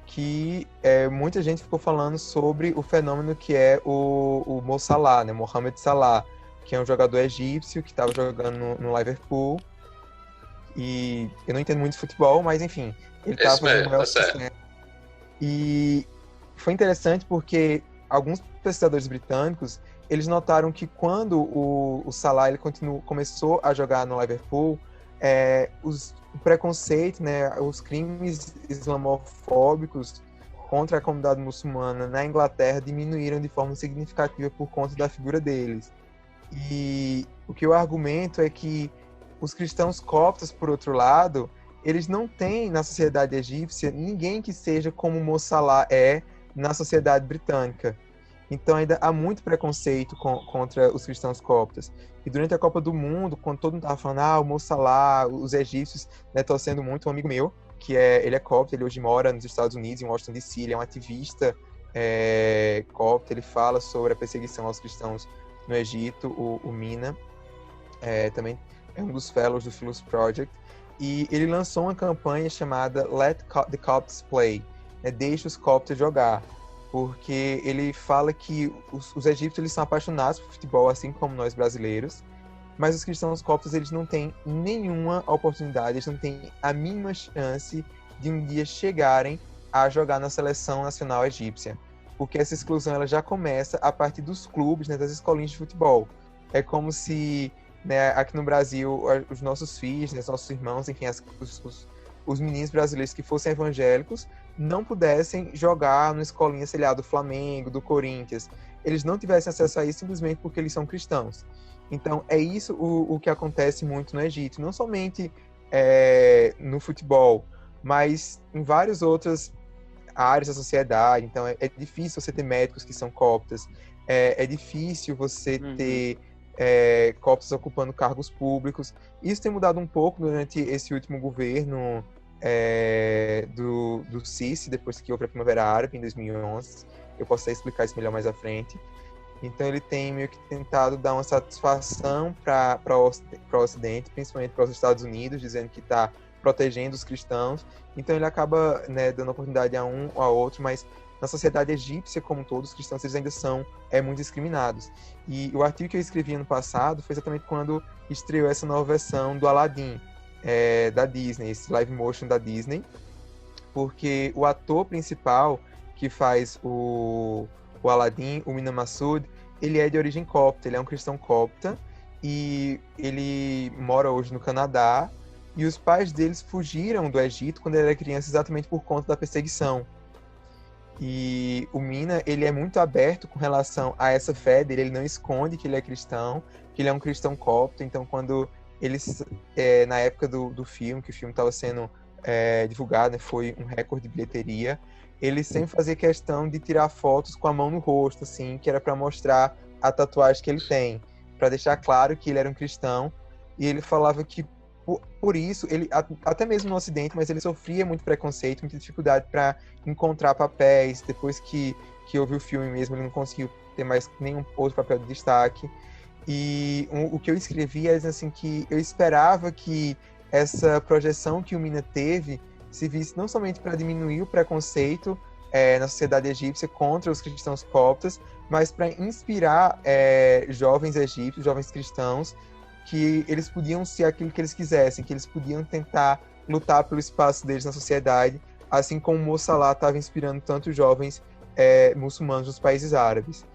que muita gente ficou falando sobre o fenômeno que é o Mo Salah, né, Mohamed Salah, que é um jogador egípcio que estava jogando no Liverpool. E eu não entendo muito de futebol, mas enfim, ele estava fazendo o maior sucesso. E foi interessante porque alguns pesquisadores britânicos eles notaram que quando o Salah ele começou a jogar no Liverpool, o preconceito, né, os crimes islamofóbicos contra a comunidade muçulmana na Inglaterra diminuíram de forma significativa por conta da figura deles. E o que eu argumento é que os cristãos coptas, por outro lado, eles não têm na sociedade egípcia ninguém que seja como Mo Salah é na sociedade britânica. Então ainda há muito preconceito contra os cristãos coptas. E durante a Copa do Mundo, quando todo mundo estava falando, o Mo Salah, os egípcios, né, torcendo muito, um amigo meu, que ele é copta, ele hoje mora nos Estados Unidos, em Washington DC, ele é um ativista copta, ele fala sobre a perseguição aos cristãos no Egito, o Mina, também é um dos fellows do Philos Project, e ele lançou uma campanha chamada Let the Copts Play, né, deixa os coptas jogar, porque ele fala que os egípcios eles são apaixonados por futebol, assim como nós brasileiros, mas os cristãos coptos eles não têm nenhuma oportunidade, eles não têm a mínima chance de um dia chegarem a jogar na seleção nacional egípcia, porque essa exclusão ela já começa a partir dos clubes, né, das escolinhas de futebol. É como se, né, aqui no Brasil, os nossos filhos, né, os nossos irmãos, enfim, os meninos brasileiros que fossem evangélicos não pudessem jogar na escolinha, sei lá, do Flamengo, do Corinthians. Eles não tivessem acesso a isso simplesmente porque eles são cristãos. Então, é isso o que acontece muito no Egito. Não somente no futebol, mas em várias outras áreas da sociedade. Então, é difícil você ter médicos que são coptas. É difícil você ter coptas ocupando cargos públicos. Isso tem mudado um pouco durante esse último governo do Sisi, depois que houve a Primavera Árabe, em 2011. Eu posso até explicar isso melhor mais à frente. Então ele tem meio que tentado dar uma satisfação para o Ocidente, principalmente para os Estados Unidos, dizendo que está protegendo os cristãos. Então ele acaba, né, dando oportunidade a um ou a outro, mas na sociedade egípcia como um todo, os cristãos eles ainda são muito discriminados. E o artigo que eu escrevi ano passado foi exatamente quando estreou essa nova versão do Aladdin, da Disney, esse live motion da Disney, porque o ator principal que faz o Aladdin, o Mina Massoud, ele é de origem copta, ele é um cristão copta, e ele mora hoje no Canadá, e os pais deles fugiram do Egito quando ele era criança exatamente por conta da perseguição. E o Mina, ele é muito aberto com relação a essa fé dele, ele não esconde que ele é cristão, que ele é um cristão copta, então quando eles, na época do filme, que o filme estava sendo divulgado, né, foi um recorde de bilheteria, ele sempre fazia questão de tirar fotos com a mão no rosto, assim, que era para mostrar a tatuagem que ele tem, para deixar claro que ele era um cristão, e ele falava que por isso, ele até mesmo no Ocidente, mas ele sofria muito preconceito, muita dificuldade para encontrar papéis. Depois que ouviu o filme mesmo, ele não conseguiu ter mais nenhum outro papel de destaque. E o que eu escrevi é assim, que eu esperava que essa projeção que o Mina teve se visse não somente para diminuir o preconceito na sociedade egípcia contra os cristãos coptas, mas para inspirar jovens egípcios, jovens cristãos, que eles podiam ser aquilo que eles quisessem, que eles podiam tentar lutar pelo espaço deles na sociedade, assim como Mo Salah estava inspirando tantos jovens muçulmanos dos países árabes.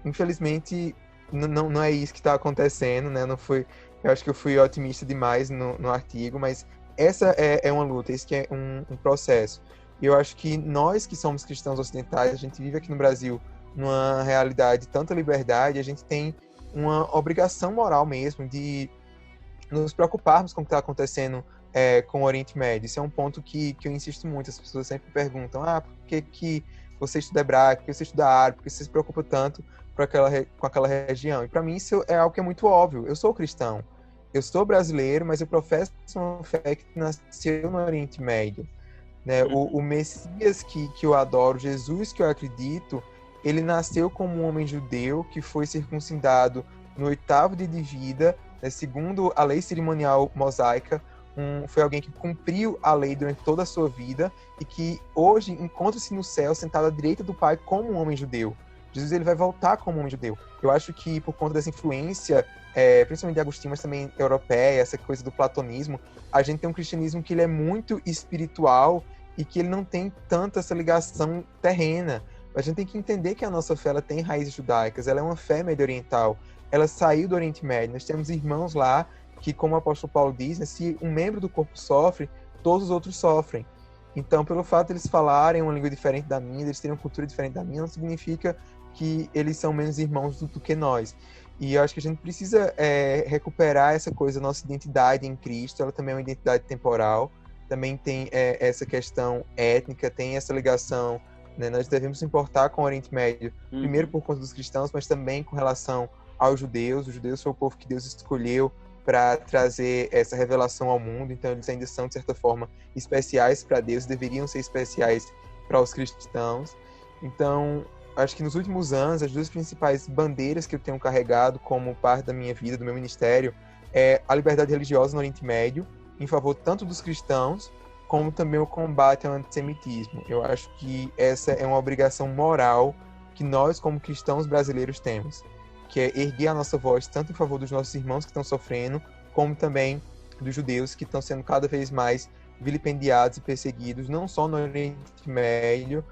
Infelizmente, não é isso que está acontecendo, né? Não foi, eu acho que eu fui otimista demais no artigo, mas essa é uma luta, esse que é um processo. E eu acho que nós que somos cristãos ocidentais, a gente vive aqui no Brasil numa realidade de tanta liberdade, a gente tem uma obrigação moral mesmo de nos preocuparmos com o que está acontecendo com o Oriente Médio. Isso é um ponto que eu insisto muito. As pessoas sempre perguntam, por que você estuda hebraico, por que você estuda árabe, por que você se preocupa tanto com aquela região? E para mim isso é algo que é muito óbvio. Eu sou cristão, eu sou brasileiro, mas eu professo uma fé que nasceu no Oriente Médio. Né? O Messias que eu adoro, Jesus que eu acredito, ele nasceu como um homem judeu que foi circuncidado no 8º dia de vida, né, segundo a lei cerimonial mosaica. Foi alguém que cumpriu a lei durante toda a sua vida e que hoje encontra-se no céu, sentado à direita do Pai, como um homem judeu. Jesus ele vai voltar como um homem judeu. Eu acho que por conta dessa influência, principalmente de Agostinho, mas também europeia, essa coisa do platonismo, a gente tem um cristianismo que ele é muito espiritual e que ele não tem tanta essa ligação terrena. A gente tem que entender que a nossa fé ela tem raízes judaicas, ela é uma fé médio oriental, ela saiu do Oriente Médio, nós temos irmãos lá que, como o apóstolo Paulo diz, né, se um membro do corpo sofre, todos os outros sofrem. Então, pelo fato de eles falarem uma língua diferente da minha, eles terem uma cultura diferente da minha, não significa que eles são menos irmãos do que nós. E eu acho que a gente precisa recuperar essa coisa, nossa identidade em Cristo, ela também é uma identidade temporal, também tem essa questão étnica, tem essa ligação. Nós devemos importar com o Oriente Médio, primeiro por conta dos cristãos, mas também com relação aos judeus. Os judeus são o povo que Deus escolheu para trazer essa revelação ao mundo, então eles ainda são, de certa forma, especiais para Deus, deveriam ser especiais para os cristãos. Então, acho que nos últimos anos, as duas principais bandeiras que eu tenho carregado como parte da minha vida, do meu ministério, é a liberdade religiosa no Oriente Médio, em favor tanto dos cristãos, como também o combate ao antissemitismo. Eu acho que essa é uma obrigação moral que nós, como cristãos brasileiros, temos, que é erguer a nossa voz tanto em favor dos nossos irmãos que estão sofrendo, como também dos judeus que estão sendo cada vez mais vilipendiados e perseguidos, não só no Oriente Médio,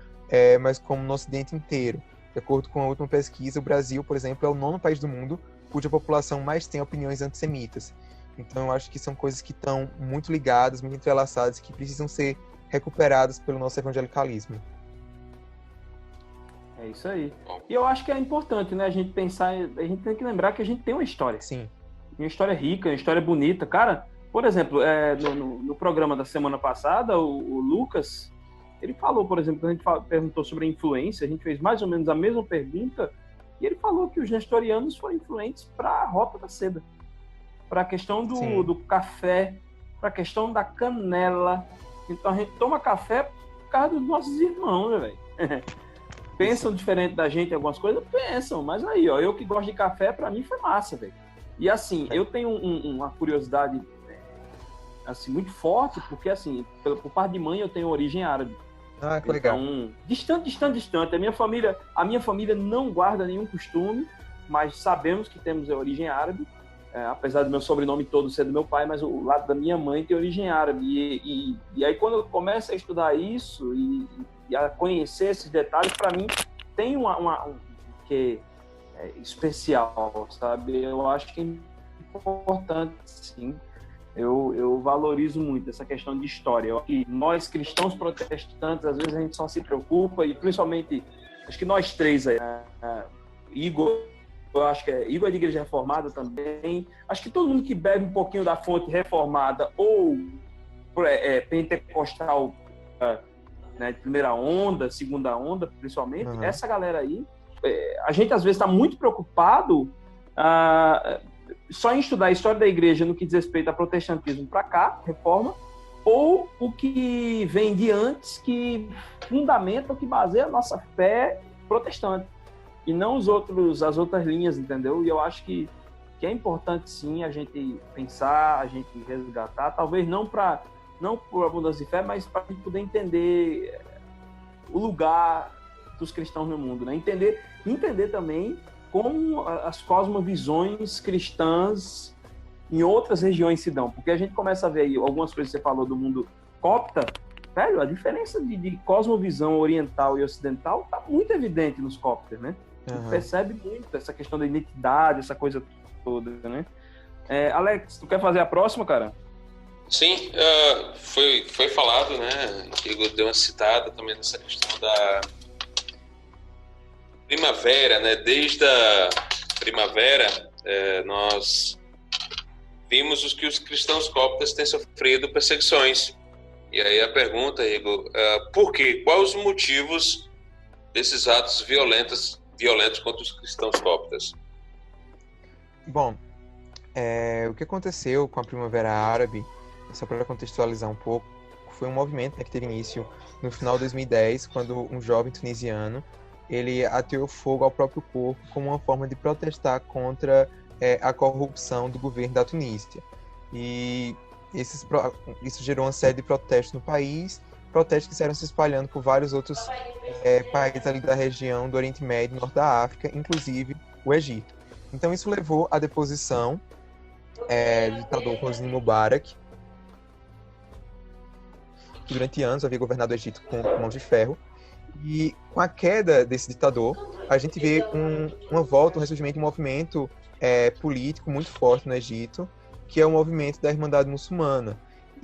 mas como no Ocidente inteiro. De acordo com a última pesquisa, o Brasil, por exemplo, é o 9º país do mundo cuja população mais tem opiniões antissemitas. Então, eu acho que são coisas que estão muito ligadas, muito entrelaçadas, que precisam ser recuperadas pelo nosso evangelicalismo. É isso aí. E eu acho que é importante, né, a gente pensar, a gente tem que lembrar que a gente tem uma história. Sim. Uma história rica, uma história bonita. Cara, por exemplo, no programa da semana passada, o Lucas, ele falou, por exemplo, quando a gente perguntou sobre a influência, a gente fez mais ou menos a mesma pergunta, e ele falou que os nestorianos foram influentes para a Rota da Seda, para a questão do café, para a questão da canela. Então a gente toma café por causa dos nossos irmãos, né, velho? Pensam diferente da gente em algumas coisas? Pensam, mas aí, ó, eu que gosto de café, para mim foi massa, velho. E assim, eu tenho uma curiosidade assim, muito forte, porque assim, por parte de mãe eu tenho origem árabe. Ah, que legal. Então, distante. A minha família não guarda nenhum costume, mas sabemos que temos a origem árabe, apesar do meu sobrenome todo ser do meu pai, mas o lado da minha mãe tem origem árabe. E aí, quando eu começo a estudar isso e a conhecer esses detalhes, para mim, tem um que é especial, sabe? Eu acho que é importante, sim. Eu valorizo muito essa questão de história. E nós, cristãos protestantes, às vezes a gente só se preocupa, e principalmente, acho que nós três aí, Igor, eu acho que Igor é de igreja reformada também, acho que todo mundo que bebe um pouquinho da fonte reformada ou pentecostal, né, de primeira onda, segunda onda, principalmente, essa galera aí, a gente às vezes está muito preocupado só em estudar a história da igreja no que diz respeito a protestantismo para cá, reforma, ou o que vem de antes, que fundamenta, que baseia a nossa fé protestante, e não as outras linhas, entendeu? E eu acho que é importante, sim, a gente pensar, a gente resgatar, talvez não por abundância de fé, mas para a gente poder entender o lugar dos cristãos no mundo, né? Entender também como as cosmovisões cristãs em outras regiões se dão. Porque a gente começa a ver aí algumas coisas que você falou do mundo copta, velho, a diferença de cosmovisão oriental e ocidental está muito evidente nos coptas, né? Uhum. Percebe muito essa questão da identidade, essa coisa toda, né? Alex, tu quer fazer a próxima, cara? Sim, foi falado, né? Igor deu uma citada também nessa questão da primavera, né? Desde a primavera, nós vimos que os cristãos coptas têm sofrido perseguições. E aí a pergunta, Igor, por quê? Quais os motivos desses atos violentos contra os cristãos coptas? Bom, o que aconteceu com a Primavera Árabe, só para contextualizar um pouco, foi um movimento, né, que teve início no final de 2010, quando um jovem tunisiano ele ateou fogo ao próprio corpo como uma forma de protestar contra a corrupção do governo da Tunísia. E isso gerou uma série de protestos no país, protestos que saíram se espalhando por vários outros países ali da região do Oriente Médio, Norte da África, inclusive o Egito. Então isso levou à deposição do ditador Hosni Mubarak, que durante anos havia governado o Egito com mãos de ferro. E com a queda desse ditador, a gente vê uma volta, um ressurgimento de um movimento político muito forte no Egito, que é o movimento da Irmandade Muçulmana.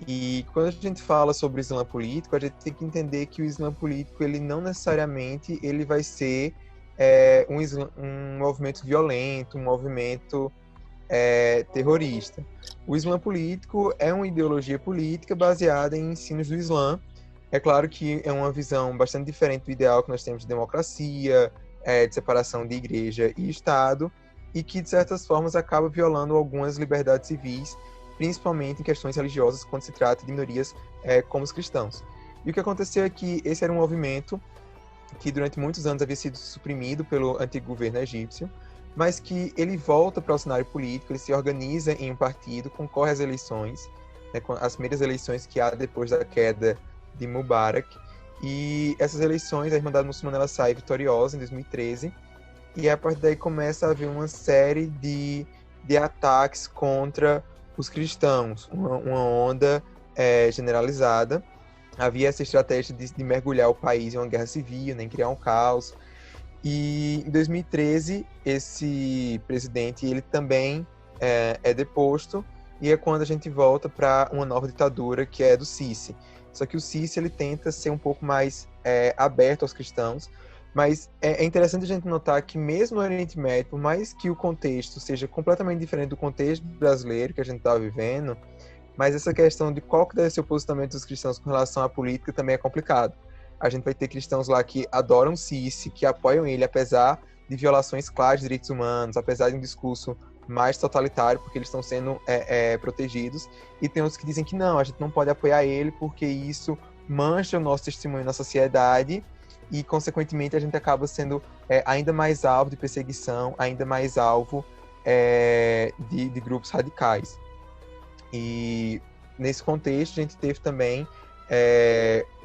E quando a gente fala sobre o Islã político, a gente tem que entender que o Islã político, ele não necessariamente ele vai ser um movimento violento, um movimento terrorista. O Islã político é uma ideologia política baseada em ensinos do Islã. É claro que é uma visão bastante diferente do ideal que nós temos de democracia, de separação de igreja e Estado, e que, de certas formas, acaba violando algumas liberdades civis, principalmente em questões religiosas, quando se trata de minorias como os cristãos. E o que aconteceu é que esse era um movimento que durante muitos anos havia sido suprimido pelo antigo governo egípcio, mas que ele volta para o cenário político, ele se organiza em um partido, concorre às eleições, as primeiras eleições que há depois da queda de Mubarak, e essas eleições, a Irmandade Muçulmana ela sai vitoriosa em 2013, e a partir daí começa a haver uma série de ataques contra os cristãos, uma onda generalizada. Havia essa estratégia de mergulhar o país em uma guerra civil, nem criar um caos. E em 2013, esse presidente ele também é deposto, e é quando a gente volta para uma nova ditadura, que é do Sisi. Só que o Sisi ele tenta ser um pouco mais aberto aos cristãos, mas é interessante a gente notar que mesmo no Oriente Médio, por mais que o contexto seja completamente diferente do contexto brasileiro que a gente está vivendo, mas essa questão de qual que deve ser o posicionamento dos cristãos com relação à política também é complicado. A gente vai ter cristãos lá que adoram o Sisi, que apoiam ele, apesar de violações claras de direitos humanos, apesar de um discurso mais totalitário, porque eles estão sendo protegidos, e tem outros que dizem que não, a gente não pode apoiar ele porque isso mancha o nosso testemunho na sociedade e, consequentemente, a gente acaba sendo ainda mais alvo de perseguição, ainda mais alvo de grupos radicais. E nesse contexto a gente teve também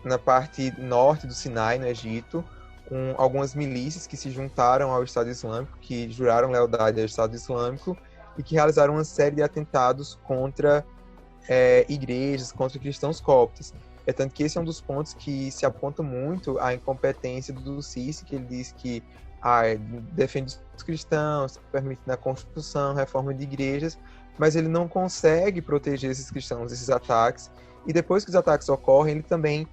na parte norte do Sinai, no Egito, com algumas milícias que se juntaram ao Estado Islâmico, que juraram lealdade ao Estado Islâmico e que realizaram uma série de atentados contra igrejas, contra cristãos coptas. É tanto que esse é um dos pontos que se aponta muito à incompetência do Sisi, que ele diz que defende os cristãos, permite na Constituição, reforma de igrejas, mas ele não consegue proteger esses cristãos desses ataques. E depois que os ataques ocorrem, ele também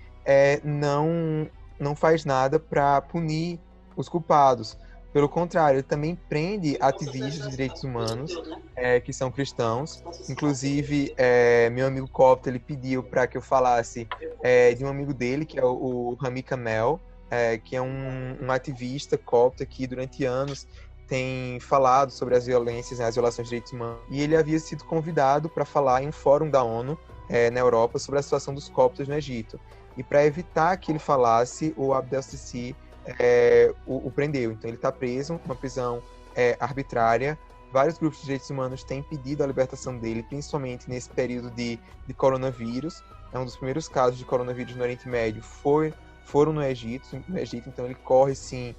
não faz nada para punir os culpados. Pelo contrário, ele também prende ativistas de direitos humanos que são cristãos. Inclusive, meu amigo Copta, ele pediu para que eu falasse de um amigo dele, que é o Rami Kamel, que é um ativista copta que durante anos tem falado sobre as violências, as violações de direitos humanos. E ele havia sido convidado para falar em um fórum da ONU na Europa sobre a situação dos coptas no Egito. E para evitar que ele falasse, o Abdel Sisi o prendeu. Então ele está preso, uma prisão arbitrária. Vários grupos de direitos humanos têm pedido a libertação dele, principalmente nesse período de coronavírus. É um dos primeiros casos de coronavírus no Oriente Médio foram no Egito, então ele corre sim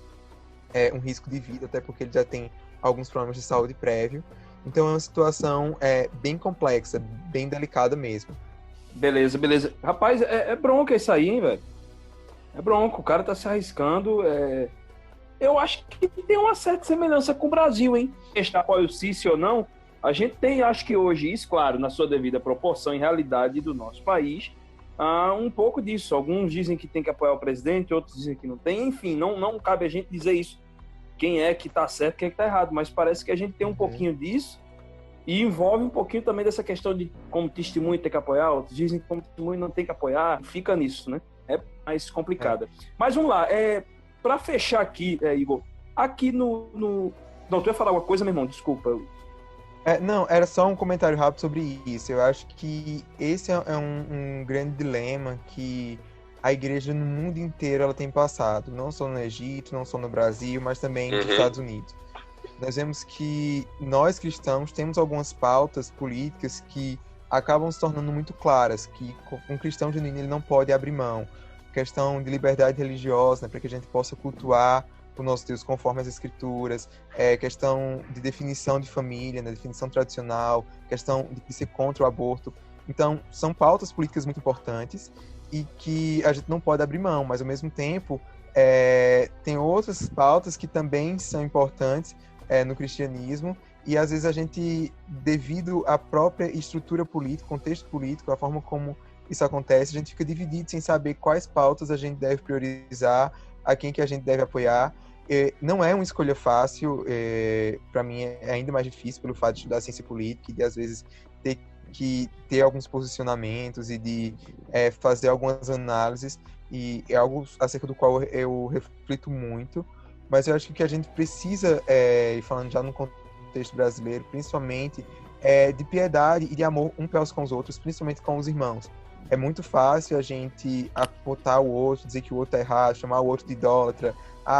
um risco de vida, até porque ele já tem alguns problemas de saúde prévio. Então é uma situação bem complexa, bem delicada mesmo. Beleza. Rapaz, é bronca isso aí, hein, velho? É bronca, o cara tá se arriscando. Eu acho que tem uma certa semelhança com o Brasil, hein? Este apoio Sisi ou não, a gente tem, acho que hoje, isso, claro, na sua devida proporção e realidade do nosso país, um pouco disso. Alguns dizem que tem que apoiar o presidente, outros dizem que não tem. Enfim, não cabe a gente dizer isso. Quem é que tá certo, quem é que tá errado. Mas parece que a gente tem um pouquinho disso e envolve um pouquinho também dessa questão de como testemunho tem que apoiar, outros dizem que como testemunho não tem que apoiar. Fica nisso, né? É mais complicada. Mas vamos lá. Para fechar aqui, Igor, aqui no... Não, tu ia falar alguma coisa, meu irmão? Desculpa. Não, era só um comentário rápido sobre isso. Eu acho que esse é um grande dilema que a igreja no mundo inteiro ela tem passado. Não só no Egito, não só no Brasil, mas também nos Estados Unidos. Nós vemos que nós cristãos temos algumas pautas políticas que acabam se tornando muito claras, que um cristão genuíno ele não pode abrir mão. Questão de liberdade religiosa, né, para que a gente possa cultuar o nosso Deus conforme as Escrituras, questão de definição de família, né, definição tradicional, questão de ser contra o aborto. Então, são pautas políticas muito importantes e que a gente não pode abrir mão, mas ao mesmo tempo tem outras pautas que também são importantes no cristianismo e às vezes a gente, devido à própria estrutura política, contexto político, a forma como isso acontece, a gente fica dividido sem saber quais pautas a gente deve priorizar, a quem que a gente deve apoiar. Não é uma escolha fácil, para mim é ainda mais difícil pelo fato de estudar ciência política e de às vezes ter que ter alguns posicionamentos e de fazer algumas análises, e é algo acerca do qual eu reflito muito, mas eu acho que o que a gente precisa, falando já no contexto brasileiro, principalmente, de piedade e de amor um pelos com os outros, principalmente com os irmãos. É muito fácil a gente apontar o outro, dizer que o outro é errado, chamar o outro de idólatra.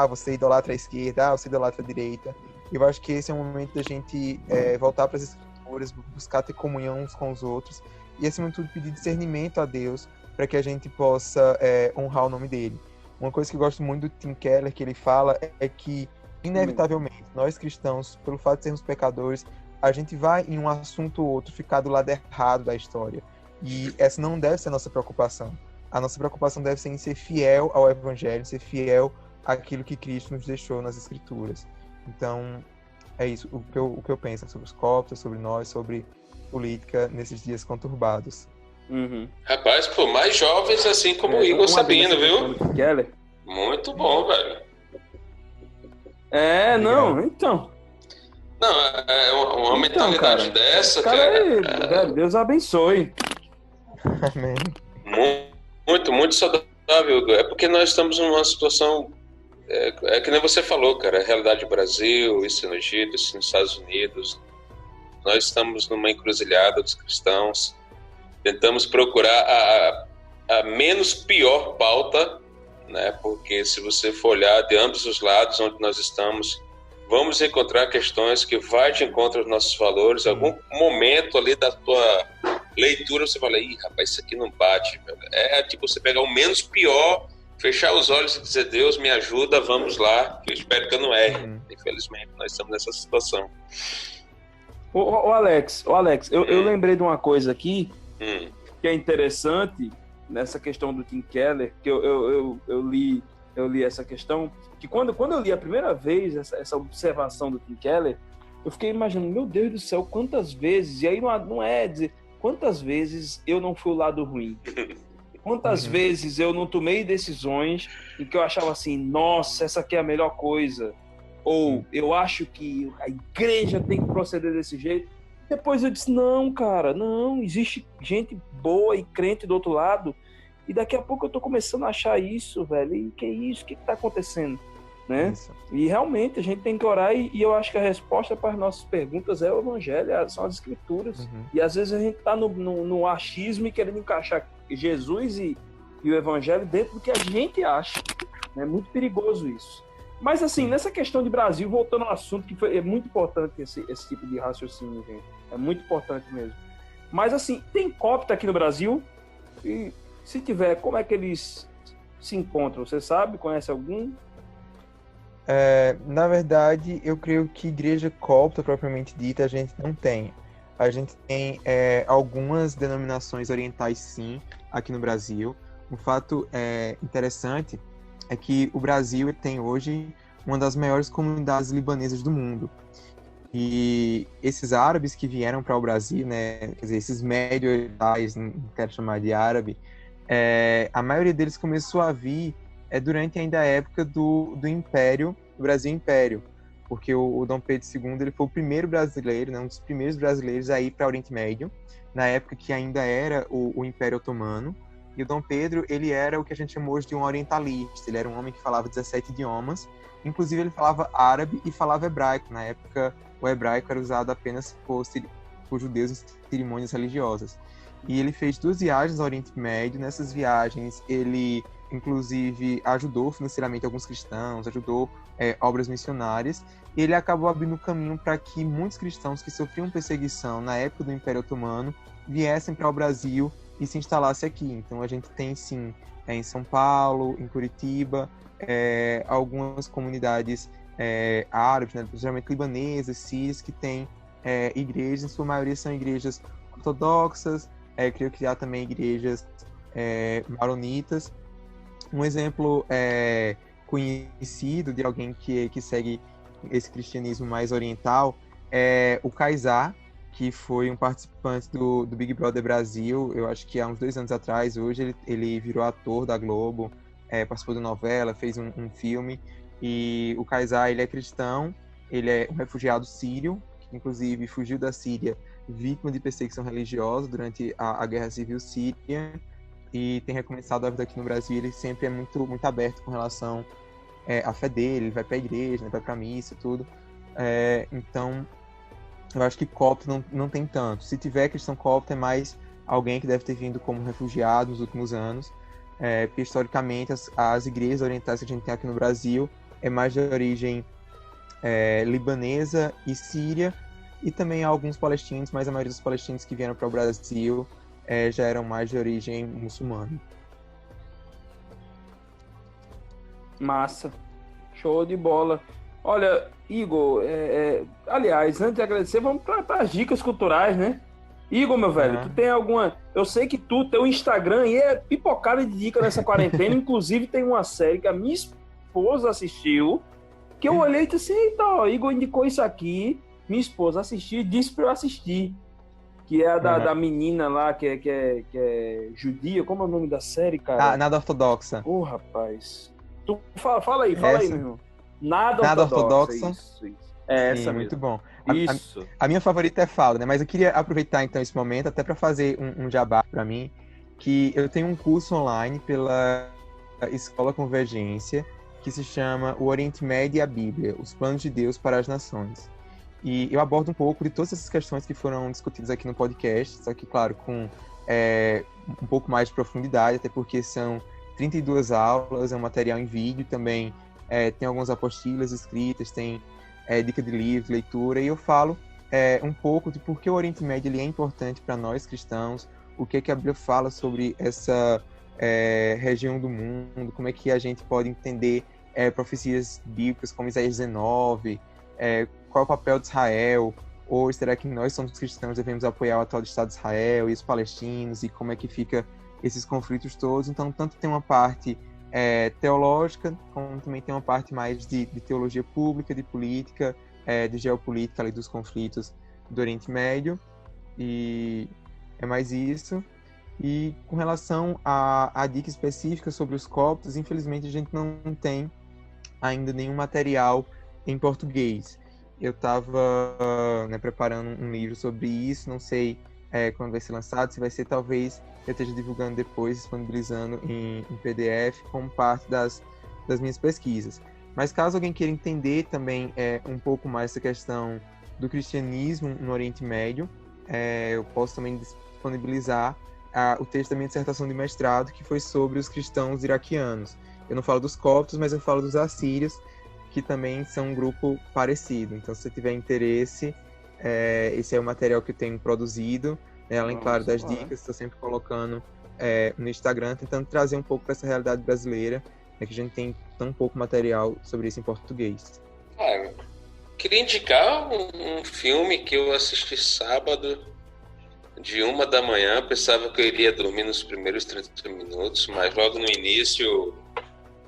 Você idolatra a esquerda, você idolatra a direita. Eu acho que esse é o momento da gente voltar para as escrituras, buscar ter comunhão uns com os outros e, acima de tudo, pedir discernimento a Deus para que a gente possa honrar o nome dele. Uma coisa que eu gosto muito do Tim Keller, que ele fala, é que, inevitavelmente, nós cristãos, pelo fato de sermos pecadores, a gente vai, em um assunto ou outro, ficar do lado errado da história. E essa não deve ser a nossa preocupação. A nossa preocupação deve ser em ser fiel ao Evangelho, ser fiel àquilo que Cristo nos deixou nas Escrituras. Então, é isso o que eu penso sobre os coptas, sobre nós, sobre política nesses dias conturbados. Rapaz, pô, mais jovens assim como o Igor Sabino, viu? Keller. Muito bom, velho. Não, então... Não, uma mentalidade dessa, cara, Deus abençoe. Amém. Muito saudável. É porque nós estamos numa situação, que nem você falou, cara, a realidade do Brasil, isso no Egito, isso nos Estados Unidos. Nós estamos numa encruzilhada dos cristãos. Tentamos procurar a menos pior pauta, né? Porque se você for olhar de ambos os lados onde nós estamos, vamos encontrar questões que vai de encontro aos nossos valores. Algum momento ali da tua Leitura, você fala, ih, rapaz, isso aqui não bate, velho. É tipo você pegar o menos pior, fechar os olhos e dizer, Deus me ajuda, vamos lá, que eu espero que eu não erre. Infelizmente, nós estamos nessa situação. Ô Alex, eu lembrei de uma coisa aqui que é interessante nessa questão do Tim Keller, que eu li essa questão, que quando eu li a primeira vez essa observação do Tim Keller, eu fiquei imaginando, meu Deus do céu, quantas vezes, e aí não é dizer, quantas vezes eu não fui o lado ruim? Quantas vezes eu não tomei decisões em que eu achava assim, nossa, essa aqui é a melhor coisa, ou eu acho que a igreja tem que proceder desse jeito. Depois eu disse, não, cara, não, existe gente boa e crente do outro lado, e daqui a pouco eu tô começando a achar isso, velho, e que é isso, o que tá acontecendo, né? Isso. E realmente a gente tem que orar, e eu acho que a resposta para as nossas perguntas é o evangelho, são as escrituras, e às vezes a gente tá no achismo e querendo encaixar Jesus e o evangelho dentro do que a gente acha, é muito perigoso isso. Mas assim, nessa questão de Brasil, voltando ao assunto, que é muito importante esse tipo de raciocínio, gente. É muito importante mesmo. Mas assim, tem copta aqui no Brasil? E se tiver, como é que eles se encontram? Você sabe? Conhece algum? Na verdade, eu creio que igreja copta, propriamente dita, a gente não tem. A gente tem algumas denominações orientais, sim, aqui no Brasil. Um fato interessante é que o Brasil tem hoje uma das maiores comunidades libanesas do mundo. E esses árabes que vieram para o Brasil, né, quer dizer, esses médio-orientais, não quero chamar de árabe, a maioria deles começou a vir durante ainda a época do Império, do Brasil Império, porque o Dom Pedro II ele foi o primeiro brasileiro, né, um dos primeiros brasileiros a ir para o Oriente Médio, na época que ainda era o Império Otomano. E o Dom Pedro, ele era o que a gente chama hoje de um orientalista. Ele era um homem que falava 17 idiomas. Inclusive, ele falava árabe e falava hebraico. Na época, o hebraico era usado apenas por judeus em cerimônias religiosas. E ele fez 2 viagens ao Oriente Médio. Nessas viagens, ele, inclusive, ajudou financeiramente alguns cristãos, ajudou obras missionárias. E ele acabou abrindo o caminho para que muitos cristãos que sofriam perseguição na época do Império Otomano viessem para o Brasil e se instalasse aqui. Então a gente tem sim em São Paulo, em Curitiba, algumas comunidades árabes, né, principalmente libanesas, sírias, que têm igrejas, em sua maioria são igrejas ortodoxas, creio que há também igrejas maronitas. Um exemplo conhecido de alguém que segue esse cristianismo mais oriental é o Kaysar, que foi um participante do Big Brother Brasil, eu acho que há uns 2 anos atrás. Hoje ele virou ator da Globo, participou de novela, fez um filme. E o Kaysar, ele é cristão, ele é um refugiado sírio, que inclusive fugiu da Síria vítima de perseguição religiosa durante a Guerra Civil Síria, e tem recomeçado a vida aqui no Brasil. Ele sempre é muito, muito aberto com relação à fé dele, ele vai para a igreja, né, vai para a missa e tudo. Então, eu acho que copta não tem tanto. Se tiver cristão copta, é mais alguém que deve ter vindo como refugiado nos últimos anos, porque historicamente as igrejas orientais que a gente tem aqui no Brasil é mais de origem libanesa e síria, e também há alguns palestinos, mas a maioria dos palestinos que vieram para o Brasil já eram mais de origem muçulmana. Massa. Show de bola. Olha, Igor, aliás, antes de agradecer, vamos para as dicas culturais, né? Igor, meu velho, tu tem alguma... Eu sei que teu Instagram aí é pipocada de dica nessa quarentena. Inclusive, tem uma série que a minha esposa assistiu, que eu olhei e disse assim, eita, ó, Igor indicou isso aqui, minha esposa assistiu e disse para eu assistir, que é a da menina lá, que é judia. Como é o nome da série, cara? Nada Ortodoxa. Rapaz. Tu fala aí, meu irmão. Nada ortodoxa. Isso. Essa Sim, mesmo. Muito bom. Isso. A minha favorita é Fauda, né? Mas eu queria aproveitar então esse momento até para fazer um jabá para mim, que eu tenho um curso online pela Escola Convergência, que se chama O Oriente Médio e a Bíblia, os planos de Deus para as nações. E eu abordo um pouco de todas essas questões que foram discutidas aqui no podcast, só que, claro, com um pouco mais de profundidade, até porque são 32 aulas, é um material em vídeo também. Tem algumas apostilas escritas, tem dica de livros, leitura, e eu falo um pouco de por que o Oriente Médio ele é importante para nós cristãos, o que a Bíblia fala sobre essa região do mundo, como é que a gente pode entender profecias bíblicas como Isaías 19, qual é o papel de Israel, ou será que nós somos cristãos devemos apoiar o atual Estado de Israel e os palestinos, e como é que fica esses conflitos todos. Então, tanto tem uma parte teológica, como também tem uma parte mais de teologia pública, de política, de geopolítica ali dos conflitos do Oriente Médio, e é mais isso. E com relação à dica específica sobre os coptos, infelizmente a gente não tem ainda nenhum material em português. Eu estava preparando um livro sobre isso, não sei quando vai ser lançado, se vai ser, talvez eu esteja divulgando depois, disponibilizando em PDF como parte das minhas pesquisas. Mas caso alguém queira entender também um pouco mais essa questão do cristianismo no Oriente Médio, eu posso também disponibilizar o texto da minha dissertação de mestrado, que foi sobre os cristãos iraquianos. Eu não falo dos coptos, mas eu falo dos assírios, que também são um grupo parecido. Então, se você tiver interesse, esse é o material que eu tenho produzido, além, claro, das dicas, estou sempre colocando no Instagram, tentando trazer um pouco para essa realidade brasileira, que a gente tem tão pouco material sobre isso em português. Queria indicar um filme que eu assisti sábado, de 1 da manhã. Pensava que eu iria dormir nos primeiros 30 minutos, mas logo no início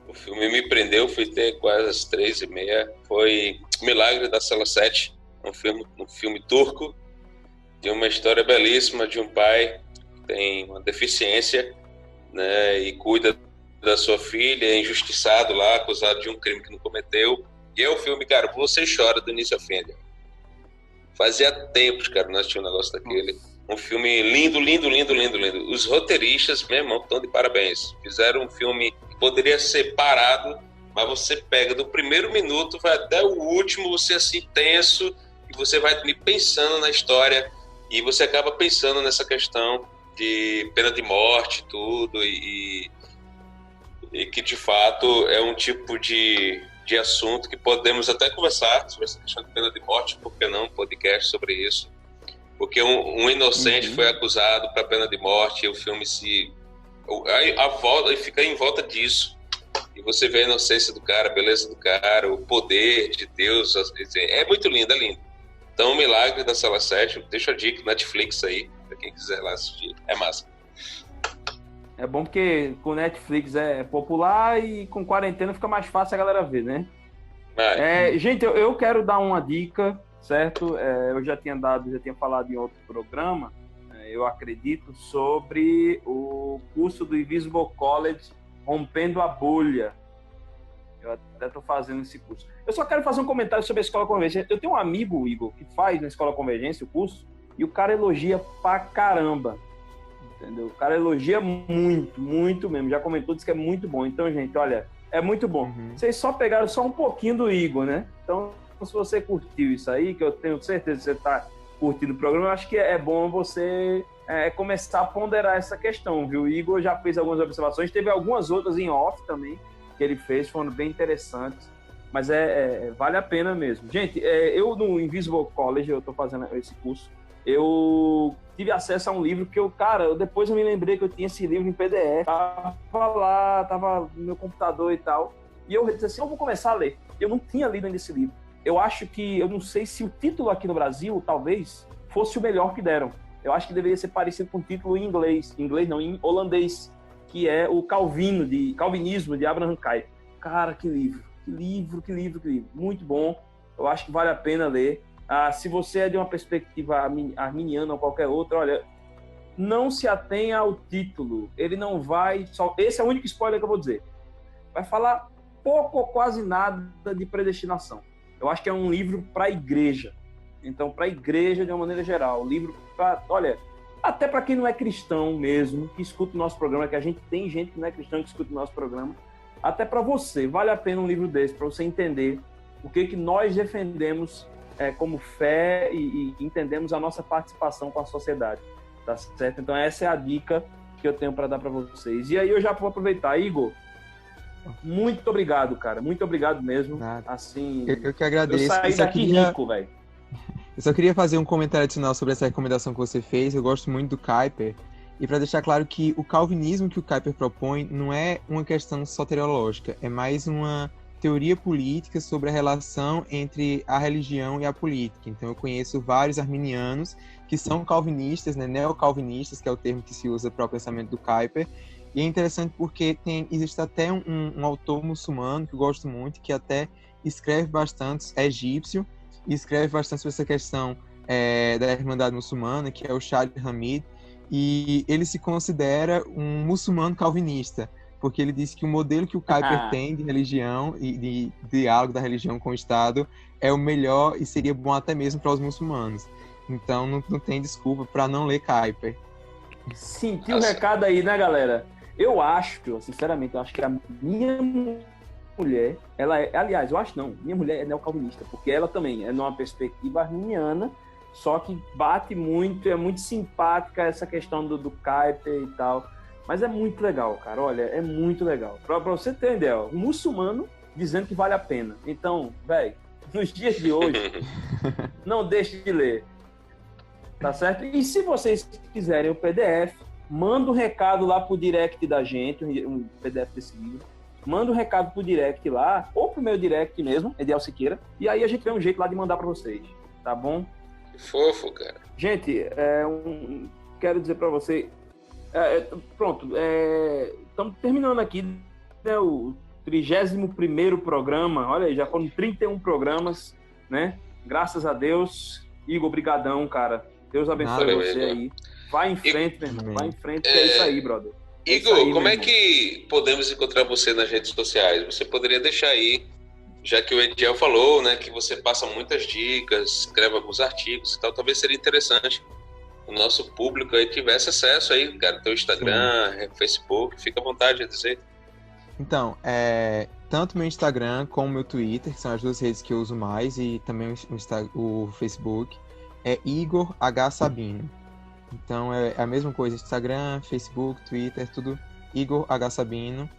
o filme me prendeu, fui ter quase às 3h30. Foi Milagre da Cela 7, um filme turco, de uma história belíssima de um pai que tem uma deficiência, né, e cuida da sua filha, é injustiçado lá, acusado de um crime que não cometeu. E é o filme, cara, você chora do início ao fim. Fazia tempos, cara, nós tínhamos um negócio daquele. Um filme lindo, lindo, lindo, lindo, lindo. Os roteiristas, meu irmão, estão de parabéns. Fizeram um filme que poderia ser parado, mas você pega do primeiro minuto, vai até o último, você assim tenso, e você vai pensando na história, e você acaba pensando nessa questão de pena de morte, tudo, e que de fato é um tipo de assunto que podemos até conversar sobre essa questão de pena de morte, por que não um podcast sobre isso? Porque um inocente foi acusado para pena de morte, e o filme fica em volta disso. E você vê a inocência do cara, a beleza do cara, o poder de Deus. É muito lindo, é lindo. Então, o Milagre da Cela 7, deixa a dica, Netflix aí, para quem quiser lá assistir. É massa. É bom porque com Netflix é popular e com quarentena fica mais fácil a galera ver, né? Gente, eu quero dar uma dica, certo? Eu já tinha falado em outro programa, eu acredito, sobre o curso do Invisible College, Rompendo a Bolha. Eu até estou fazendo esse curso. Eu só quero fazer um comentário sobre a Escola Convergência. Eu tenho um amigo, Igor, que faz na Escola Convergência o curso, e o cara elogia pra caramba. Entendeu? O cara elogia muito, muito mesmo. Já comentou, disse que é muito bom. Então, gente, olha, é muito bom. Vocês só pegaram só um pouquinho do Igor, né? Então, se você curtiu isso aí, que eu tenho certeza que você está curtindo o programa, eu acho que é bom você começar a ponderar essa questão, viu? O Igor já fez algumas observações, teve algumas outras em off também, que ele fez, foram bem interessantes, mas vale a pena mesmo. Gente, eu no Invisible College, eu estou fazendo esse curso, eu tive acesso a um livro que depois eu me lembrei que eu tinha esse livro em PDF, tava no meu computador e tal, e eu disse assim, eu vou começar a ler. Eu não tinha lido ainda esse livro. Eu não sei se o título aqui no Brasil, talvez, fosse o melhor que deram. Eu acho que deveria ser parecido com o título em inglês. Em inglês não, em holandês, que é o Calvinismo, de Abraham Kuyper. Cara, que livro. Muito bom. Eu acho que vale a pena ler. Se você é de uma perspectiva arminiana ou qualquer outra, olha, não se atenha ao título. Ele não vai... Esse é o único spoiler que eu vou dizer. Vai falar pouco ou quase nada de predestinação. Eu acho que é um livro para a igreja. Então, para a igreja de uma maneira geral. Livro para... Olha, até para quem não é cristão mesmo, que escuta o nosso programa, que a gente tem gente que não é cristão que escuta o nosso programa. Até para você, vale a pena um livro desse, para você entender o que nós defendemos como fé e entendemos a nossa participação com a sociedade. Tá certo? Então, essa é a dica que eu tenho para dar para vocês. E aí, eu já vou aproveitar. Igor, muito obrigado, cara. Muito obrigado mesmo. Nada. Assim, eu que agradeço. eu saí daqui rico, velho. Eu só queria fazer um comentário adicional sobre essa recomendação que você fez. Eu gosto muito do Kuyper. E para deixar claro que o calvinismo que o Kuyper propõe não é uma questão soteriológica, é mais uma teoria política sobre a relação entre a religião e a política. Então eu conheço vários arminianos que são calvinistas, né, neocalvinistas, que é o termo que se usa para o pensamento do Kuyper. E é interessante porque existe até um autor muçulmano que eu gosto muito, que até escreve bastante, é egípcio, e escreve bastante sobre essa questão da Irmandade Muçulmana, que é o Shah Hamid, e ele se considera um muçulmano calvinista, porque ele diz que o modelo que o Kuyper tem de religião e de diálogo da religião com o Estado é o melhor e seria bom até mesmo para os muçulmanos. Então não tem desculpa para não ler Kuyper. Sentiu o recado aí, né, galera? Eu acho, sinceramente, eu acho que a minha mulher, ela é, aliás, eu acho não, minha mulher é neocalvinista, porque ela também é numa perspectiva arminiana, só que bate muito, é muito simpática essa questão do Kuyper e tal. Mas é muito legal, cara. Olha, é muito legal. Pra você ter ideia, um muçulmano dizendo que vale a pena. Então, velho, nos dias de hoje, não deixe de ler. Tá certo? E se vocês quiserem o PDF, manda um recado lá pro direct da gente, um PDF desse livro. Manda um recado pro direct lá, ou pro meu direct mesmo, Ediel Siqueira, e aí a gente vê um jeito lá de mandar pra vocês. Tá bom? Fofo, cara. Gente, quero dizer pra você... pronto, estamos terminando aqui, né, o 31º programa. Olha aí, já foram 31 programas, né? Graças a Deus. Igor, brigadão, cara. Deus abençoe você aí. Vai em frente, meu irmão. Vai em frente, que é isso aí, brother. Igor, aí, como é que podemos encontrar você nas redes sociais? Você poderia deixar aí, já que o Ediel falou, né, que você passa muitas dicas, escreve alguns artigos e tal, talvez seria interessante o nosso público aí tivesse acesso aí, cara, teu Instagram, Facebook, fica à vontade de dizer. Então, tanto meu Instagram como meu Twitter, que são as duas redes que eu uso mais, e também o Facebook, é Igor H. Sabino. Então é a mesma coisa, Instagram, Facebook, Twitter, tudo Igor H. Sabino.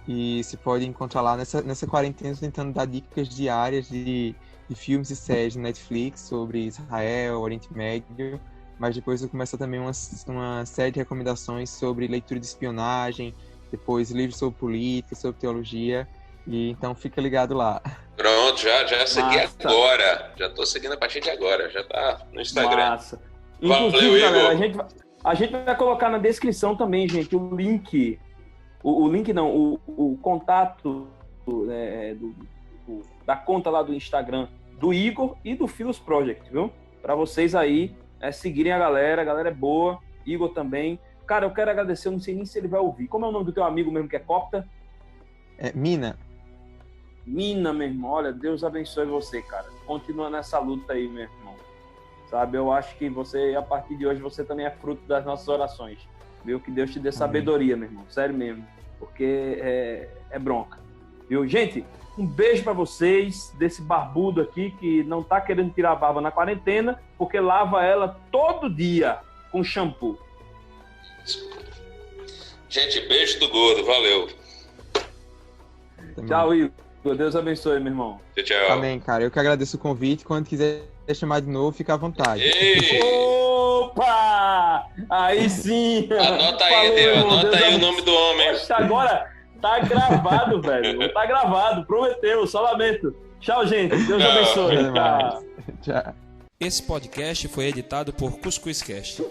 E se pode encontrar lá nessa quarentena, tentando dar dicas diárias de filmes e séries na Netflix sobre Israel, Oriente Médio. Mas depois eu começo também uma série de recomendações sobre leitura de espionagem, depois livros sobre política, sobre teologia, e então fica ligado lá. Pronto, já segui agora, já tô seguindo a partir de agora, já tá no Instagram. Massa. Inclusive, galera, a gente vai colocar na descrição também, gente, o link, o contato da conta lá do Instagram do Igor e do Philos Project, viu? Para vocês aí seguirem a galera é boa, Igor também. Cara, eu quero agradecer, eu não sei nem se ele vai ouvir. Como é o nome do teu amigo mesmo que é Copta? Mina. Mina, meu irmão, olha, Deus abençoe você, cara. Continua nessa luta aí, meu irmão. Sabe, eu acho que você, a partir de hoje, você também é fruto das nossas orações. Viu? Que Deus te dê sabedoria, meu irmão. Sério mesmo. Porque é bronca. Viu? Gente, um beijo pra vocês, desse barbudo aqui que não tá querendo tirar a barba na quarentena, porque lava ela todo dia com shampoo. Gente, beijo do gordo, valeu. Tchau, Igor. Deus abençoe, meu irmão. Tchau. Amém, cara. Eu que agradeço o convite. Quando quiser chamar de novo, fica à vontade. Ei! Opa! Aí sim! Anota aí, Deus. Anota aí o nome do homem. Poxa, agora tá gravado, velho. Tá gravado. Prometeu. Só lamento. Tchau, gente. Deus abençoe. Tchau. Esse podcast foi editado por Cuscuzcast.